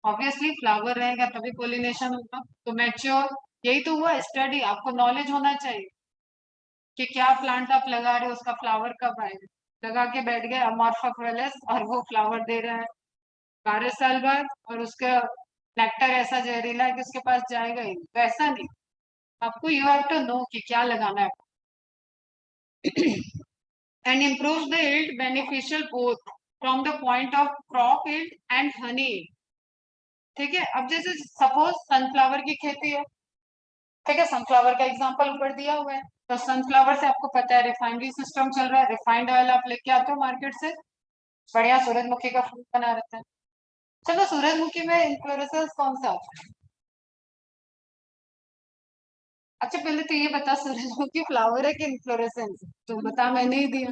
Obviously flower रहेगा तभी pollination होगा। तो mature, यही तो हुआ स्टडी। आपको नॉलेज होना चाहिए कि क्या प्लांट आप लगा रहे हो, उसका फ्लावर कब आएगा। लगा के बैठ गए अमॉर्फा फेलिस और वो फ्लावर दे रहा है 12 साल बाद, और उसका नेक्टर ऐसा जहरीला है कि उसके पास जाएगा ही, वैसा नहीं। आपको यू हैव टू नो कि क्या लगाना है। and improves the yield, beneficial both from the point of crop yield and honey yield. ठीक है, अब जैसे सपोज सनफ्लावर की खेती है, ठीक है, सनफ्लावर का एग्जांपल ऊपर दिया हुआ है, तो सनफ्लावर से आपको पता है रिफाइनरी सिस्टम चल रहा है, रिफाइंड ऑयल आप लेके आते हो मार्केट से, बढ़िया सूरजमुखी का फूल बना रहता है। चलो सूरजमुखी में इन्फ्लोरेसेंस कौन सा होता है? अच्छा पहले तो ये बता, सूरजमुखी फ्लावर है कि इन्फ्लोरेसेंस? तो बता, मैंने ही दिया।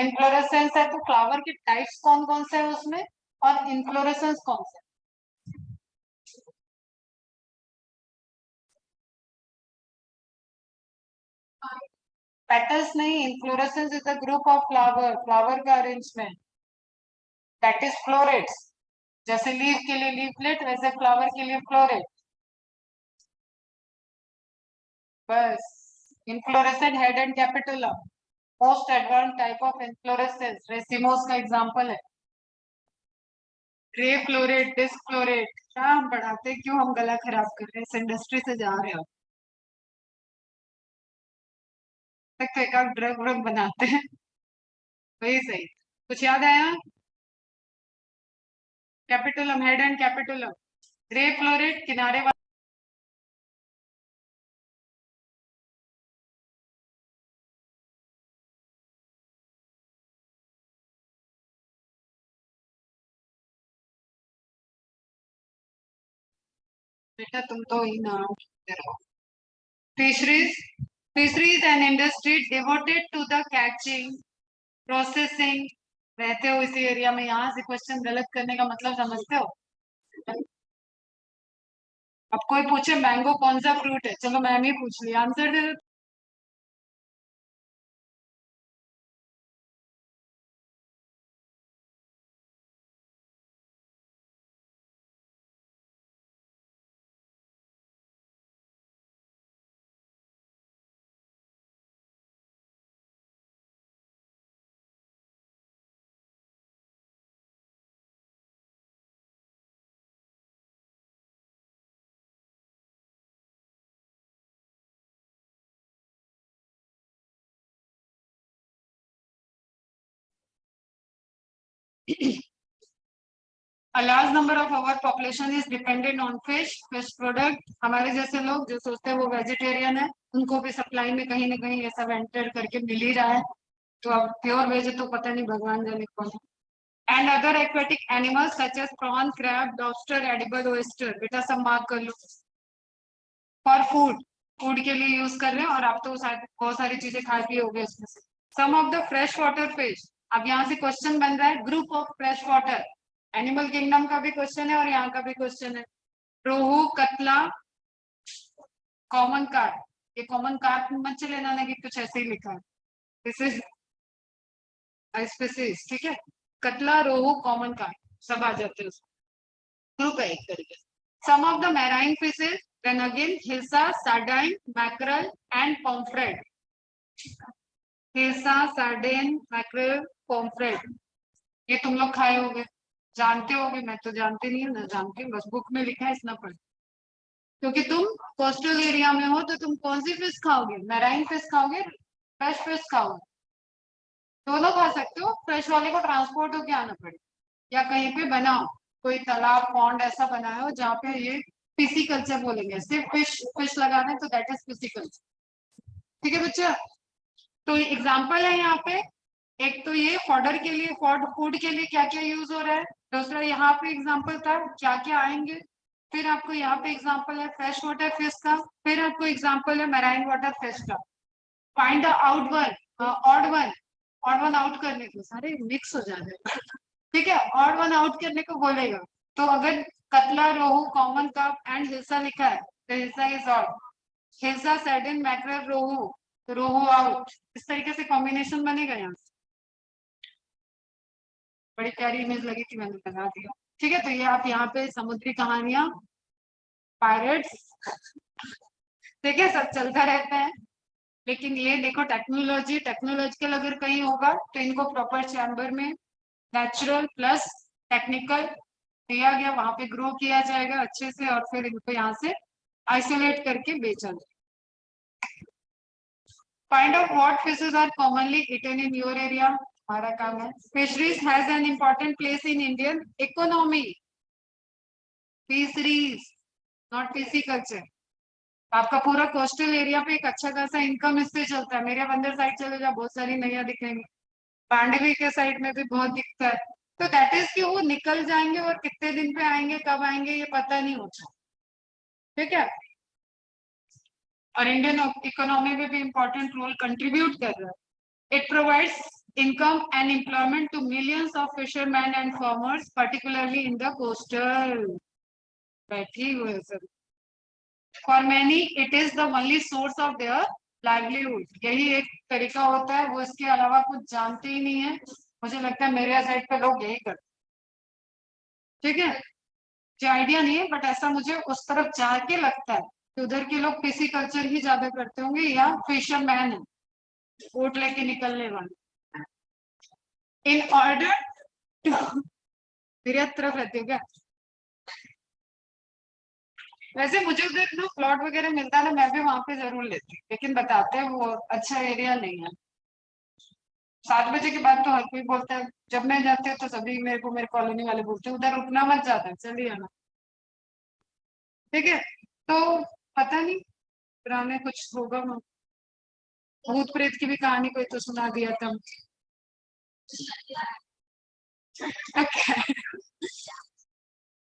इन्फ्लोरेसेंस है, तो फ्लावर के टाइप्स कौन कौन से है उसमें, और इन्फ्लोरेसेंस कौन सा? पेटल्स नहीं, inflorescence is the group of flower, flower का अरेंजमेंट, दैट इज फ्लोरेट्स। जैसे लीफ के लिए लीफलेट, वैसे फ्लावर के लिए फ्लोरेट। बस। Inflorescent head and capitula, most advanced type of inflorescence, racemose का एग्जांपल है। रे फ्लोरेट, डिस्क फ्लोरेट, क्या हम पढ़ाते हैं, क्यों हम गला खराब कर रहे हैं, इस इंडस्ट्री से जा रहे हो तक तो एक ड्रग व्रग बनाते हैं। वही सही। कुछ याद आया? Capitulum, head and capitulum. Ray floret किनारे बेटा तुम तो ही नाम लेते रहो। Fisheries, fisheries an industry devoted to the catching, processing. रहते हो इसी एरिया में, यहाँ से क्वेश्चन गलत करने का मतलब समझते हो? अब कोई पूछे मैंगो कौन सा फ्रूट है, चलो मैम ही पूछ लिया, आंसर दे दो। A large number of our population is dependent on fish product। हमारे जैसे लोग जो सोचते हैं वो वेजिटेरियन है, उनको भी सप्लाई में कहीं ना कहीं ऐसा वेंटर करके मिल ही रहा है। तो अब प्योर वेज तो पता नहीं भगवान जाने कौन है। And other aquatic animals such as prawn, crab, lobster, edible oyster. बेटा सब मार्क कर लो। फॉर फूड, फूड के लिए यूज कर रहे हैं, और आप तो शायद बहुत सारी चीजें खा पी होगे इसमें से। Some of the fresh water fish. अब यहाँ से क्वेश्चन बन रहा है group of fresh water. Animal kingdom का भी क्वेश्चन है और यहाँ का भी क्वेश्चन है। रोहू, कतला, कॉमन कार्प। ये कॉमन कार्प मत चले ना कि कुछ ऐसे ही लिखा है, दिस इज स्पीसीज, ठीक है। कतला, रोहू, कॉमन कार्प सब आ जाते हैं उसमें, ग्रुप है एक तरीके से। Some of the marine fishes, then again hilsa, sardine, mackerel and pomfret. Hilsa, sardine, mackerel, pomfret, ये तुम लोग खाए होगे, जानते होगे। मैं तो जानती नहीं हूँ, ना जानती हूँ, बस बुक में लिखा है इतना पढ़। क्योंकि तुम कोस्टल एरिया में हो तो तुम कौन सी फिश खाओगे, मैराइन फिश खाओगे, फ्रेश फिश खाओगे? दोनों खा सकते हो, फ्रेश वाले को ट्रांसपोर्ट होके आना पड़े या कहीं पे बनाओ, कोई तालाब पॉन्ड ऐसा बनाया हो जहाँ पे ये पिसी बोलेंगे, सिर्फ फिश फिश लगा दें तो दैट इज पिसी। ठीक है बच्चा। तो एग्जाम्पल है यहाँ पे, एक तो ये फॉडर के लिए, फूड के लिए क्या क्या यूज हो रहा है। दूसरा यहाँ पे एग्जाम्पल था क्या क्या आएंगे। फिर आपको यहाँ पे एग्जाम्पल है फ्रेश वाटर फिश का। फिर आपको एग्जाम्पल है मैराइन वाटर फिश का। Find the out one, odd one, odd one out करने को, सारे मिक्स हो जाते हैं। ठीक है, ऑड वन आउट करने को बोलेगा। तो अगर catla, rohu, common carp and hilsa लिखा है तो hilsa is odd. Hilsa, sardine, mackerel, rohu, तो रोहू आउट। इस तरीके से कॉम्बिनेशन बनेगा यहाँ से। बड़ी प्यारी इमेज लगी थी, मैंने लगा दिया। ठीक है, तो ये आप यहाँ पे समुद्री कहानियां, पायरेट्स, ठीक है, सब चलता रहता है। लेकिन ये देखो टेक्नोलॉजी, टेक्नोलॉजिकल अगर कहीं होगा तो इनको प्रॉपर चैम्बर में नेचुरल प्लस टेक्निकल दिया गया, वहां पे ग्रो किया जाएगा अच्छे से, और फिर इनको यहाँ से आइसोलेट करके बेचा जाए। Find out what fishes are commonly eaten in your area, हमारा काम है। Fisheries has an important place in Indian economy. Fisheries, not fishy culture. आपका पूरा कोस्टल एरिया पे एक अच्छा खासा इनकम इससे चलता है। मेरे बंदर साइड चले जाओ, बहुत सारी नैया दिखेंगी। पांडवी के साइड में भी बहुत दिखता है। तो दैट इज कि वो निकल जाएंगे और कितने दिन पे आएंगे, कब आएंगे, ये पता नहीं होता। ठीक है, और इंडियन इकोनॉमी में भी इंपॉर्टेंट रोल कंट्रीब्यूट कर रहा है। It provides income and employment to millions of fishermen and farmers, particularly in the coastal। बैठी हुए सब। For many, it is the only source of their livelihood। यही एक तरीका होता है, वो इसके अलावा कुछ जानते ही नहीं है। मुझे लगता है मेरे साइड पे लोग यही करते। ठीक है, जो आइडिया नहीं है, बट ऐसा मुझे उस तरफ जाके लगता है कि उधर के लोग फिशी कल्चर ही ज्यादा करते होंगे, या फिशरमैन है, बोट लेके निकलने वाले। इन ऑर्डर टू, मेरे तरफ रहते हो क्या? वैसे मुझे उधर ना प्लॉट वगैरह मिलता है ना, मैं भी वहां पे जरूर लेती, लेकिन बताते हैं वो अच्छा एरिया नहीं है। 7 बजे के बाद तो हर कोई बोलता है, जब मैं जाती हूँ तो सभी मेरे को, मेरे कॉलोनी वाले बोलते हैं उधर रुकना मत, जाता है चलिए आना। ठीक है, तो पता नहीं, पुराने कुछ होगा वहाँ। भूत प्रेत की भी कहानी कोई तो सुना दिया था।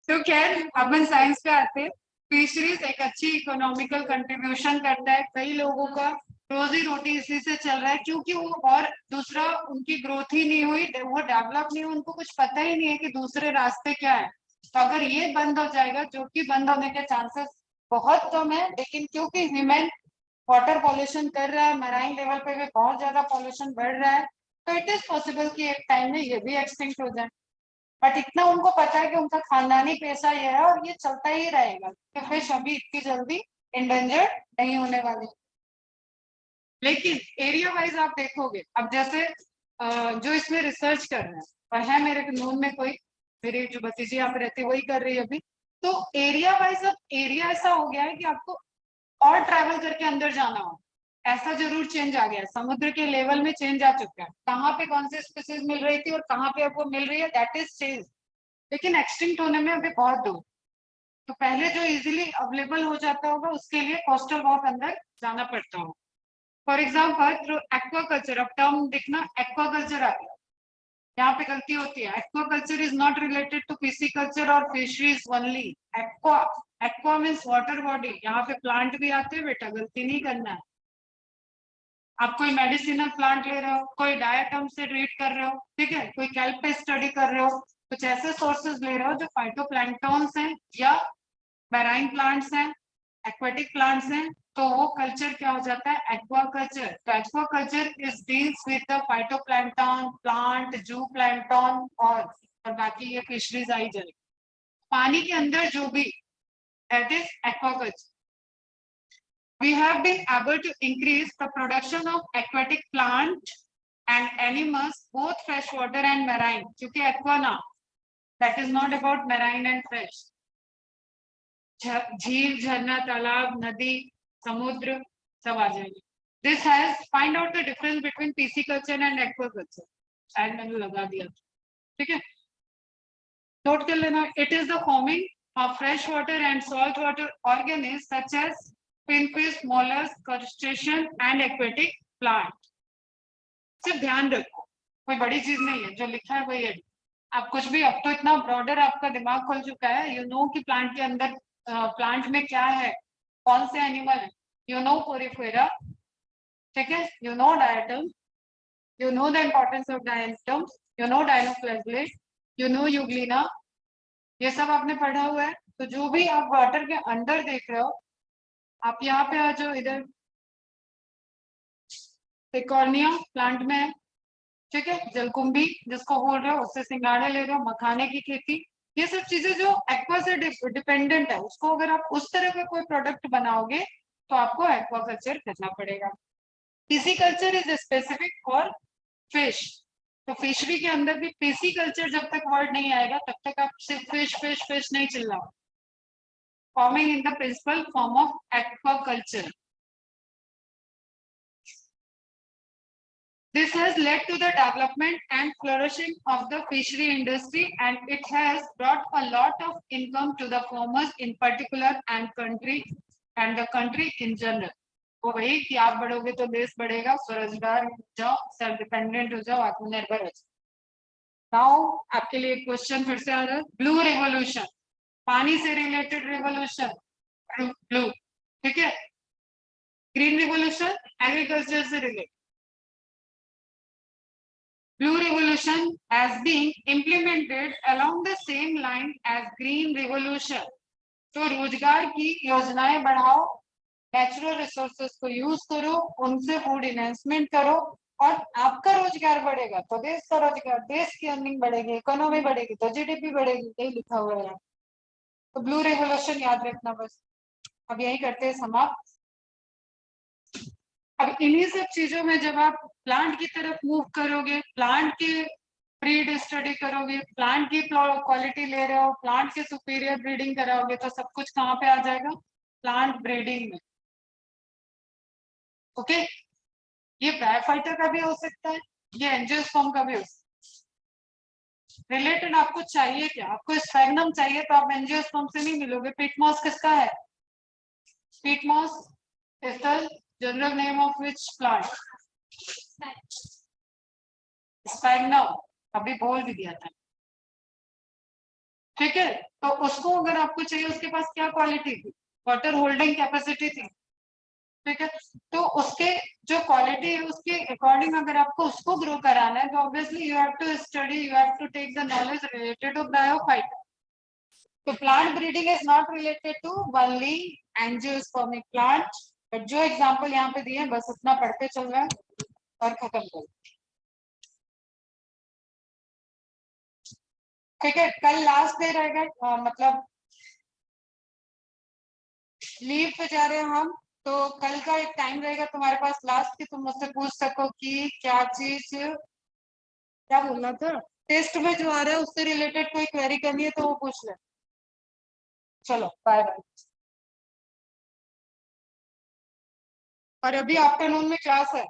तो खैर अपन साइंस पे आते हैं। फिशरीज एक अच्छी इकोनॉमिकल कंट्रीब्यूशन करता है, कई लोगों का रोजी रोटी इसी से चल रहा है, क्योंकि वो और दूसरा उनकी ग्रोथ ही नहीं हुई, वो डेवलप नहीं हुई, उनको कुछ पता ही नहीं है कि दूसरे रास्ते क्या है। तो अगर ये बंद हो जाएगा, जो कि बंद होने के चांसेस बहुत कम है, लेकिन क्योंकि ह्यूमन वाटर पॉल्यूशन कर रहा है, मराइन लेवल पे भी बहुत ज्यादा पॉल्यूशन बढ़ रहा है, तो इट इज पॉसिबल कि एक टाइम में ये भी एक्सटिंक्ट हो जाए। बट इतना उनको पता है कि उनका खानदानी पेशा ये है और ये चलता ही रहेगा, कि फिश अभी इतनी जल्दी इंडेंजर्ड नहीं होने वाली। लेकिन एरिया वाइज आप देखोगे, अब जैसे जो इसमें रिसर्च कर रहे हैं, और है मेरे नोन में कोई, मेरी जो भतीजी यहाँ पे रहती है वही कर रही है अभी, तो एरिया वाइज अब एरिया ऐसा हो गया है कि आपको और ट्रैवल करके अंदर जाना हो, ऐसा जरूर चेंज आ गया है, समुद्र के लेवल में चेंज आ चुका है, कहाँ पे कौन सी स्पीसीज मिल रही थी और कहाँ पे आपको मिल रही है, दैट इज चेंज। लेकिन एक्सटिंक्ट होने में अभी बहुत दूर, तो पहले जो इजीली अवेलेबल हो जाता होगा उसके लिए कोस्टल बहुत अंदर जाना पड़ता होगा। फॉर एग्जाम्पल थ्रू एक्वाकल्चर, अब टर्म देखना एक्वाकल्चर आ गया, यहाँ पे गलती होती है, aquaculture is not related to pisciculture और fisheries only. Aqua, aqua means water body, यहाँ पे प्लांट भी आते हैं बेटा, गलती नहीं करना है। आप कोई मेडिसिनल प्लांट ले रहे हो, कोई डायटम से ट्रीट कर रहे हो, ठीक है, कोई कैल्प पे स्टडी कर रहे हो, कुछ ऐसे सोर्सेज ले रहे हो जो फाइटोप्लैंक्टन्स हैं या मैराइन प्लांट्स हैं, एक्वेटिक प्लांट्स हैं, तो वो कल्चर क्या हो जाता है, एक्वाकल्चर। तो aquaculture is deals with the phytoplankton, plant, जू प्लैंक्टन और बाकी ये फिशरीज आई जाएगी पानी के अंदर जो भी, that is aquaculture. We have been able to increase the production of aquatic plant and animals, both freshwater and marine. क्योंकि aqua ना, that is not about marine and fresh. झील, झरना, तालाब, नदी, समुद्र सब आ जाएंगे। This has find out the difference between pisciculture and aquaculture. शायद मैंने लगा दिया, ठीक है, नोट कर लेना। It is the forming of fresh water and salt water organisms such as finfish, mollusk, crustacean and aquatic plant. सिर्फ ध्यान रखो, कोई बड़ी चीज नहीं है, जो लिखा है वही है। आप कुछ भी, अब तो इतना ब्रॉडर आपका दिमाग खुल चुका है, यू नो कि प्लांट के अंदर प्लांट में क्या है, कौन से एनिमल है, यू नो पोरिफेरा, ठीक है, you know diatom, you know the importance of diatom, you know dinoflagellate, you know euglena, ये सब आपने पढ़ा हुआ है। तो जो भी आप वाटर के अंदर देख रहे हो, आप यहाँ पे आ जाओ इधर, कॉर्निया प्लांट में है, ठीक है, जलकुंभी जिसको बोल रहे हो, उससे सिंगाड़े ले रहे हो, मखाने की खेती, ये सब चीजें जो एक्वा से डिपेंडेंट है, उसको अगर आप उस तरह का कोई प्रोडक्ट बनाओगे तो आपको एक्वाकल्चर करना पड़ेगा। Pisciculture is specific for fish, तो फिशरी के अंदर भी पिसिकल्चर जब तक वर्ड नहीं आएगा तब तक आप सिर्फ फिश फिश फिश नहीं चिल्लाओ। Forming in the principal form of aquaculture. This has led to the development and flourishing of the fishery industry, and it has brought a lot of income to the farmers in particular and the country in general. वो वही कि आप बढ़ोगे तो देश बढ़ेगा, स्वरोजगार हो जाओ, सेल्फ डिपेंडेंट हो जाओ, आत्मनिर्भर हो जाओ। नाउ आपके लिए क्वेश्चन फिर से आ रहा है, ब्लू रेवोल्यूशन, पानी से रिलेटेड रेवोल्यूशन ब्लू, ठीक है, ग्रीन रेवोल्यूशन एग्रीकल्चर से related. Blue Revolution has been implemented along the same line as Green Revolution. तो रोजगार की योजनाएं बढ़ाओ, नेचुरल रिसोर्सेज को यूज करो, उनसे फूड इन्वेस्टमेंट करो, और आपका रोजगार बढ़ेगा तो देश का रोजगार, देश की अर्निंग बढ़ेगी, इकोनॉमी बढ़ेगी तो जीडीपी बढ़ेगी, यही लिखा हुआ है। तो ब्लू रेवोल्यूशन याद रखना बस। अब यही करते हैं समाप्त। अब इन्हीं सब चीजों में जब आप प्लांट की तरफ मूव करोगे, प्लांट के ब्रीड स्टडी करोगे, प्लांट की क्वालिटी ले रहे हो, प्लांट के सुपीरियर ब्रीडिंग कराओगे, तो सब कुछ कहाँ पे आ जाएगा, प्लांट ब्रीडिंग में। ओके, ये ब्रायोफाइटा का भी हो सकता है, ये एंजियोस्पर्म का भी हो सकता है। रिलेटेड आपको चाहिए क्या, आपको स्फैग्नम चाहिए तो आप एंजियोस्पर्म से नहीं मिलोगे। पीटमॉस किसका है, peat moss is the general name of which plant, sphagnum, अभी बोल भी दिया था, ठीक है। तो उसको अगर आपको चाहिए, उसके पास क्या क्वालिटी थी, वाटर होल्डिंग कैपेसिटी थी, ठीक है। तो उसके जो क्वालिटी है उसके अकॉर्डिंग अगर आपको उसको ग्रो कराना है तो obviously you have to study, you have to take the knowledge related to bryophyte. तो plant breeding is not related to only angiospermic plant, but जो एग्जांपल यहाँ पे दिए हैं बस उतना पढ़ते चल रहा है और खत्म कर, ठीक है। कल लास्ट डे रहेगा, मतलब लीव पे जा रहे हैं हम, तो कल का एक टाइम रहेगा तुम्हारे पास लास्ट की, तुम मुझसे पूछ सको कि क्या चीज, क्या बोलना था, टेस्ट में जो आ रहा है उससे रिलेटेड कोई क्वेरी करनी है तो वो पूछ ले। चलो बाय बाय। और अभी आफ्टरनून में क्लास है।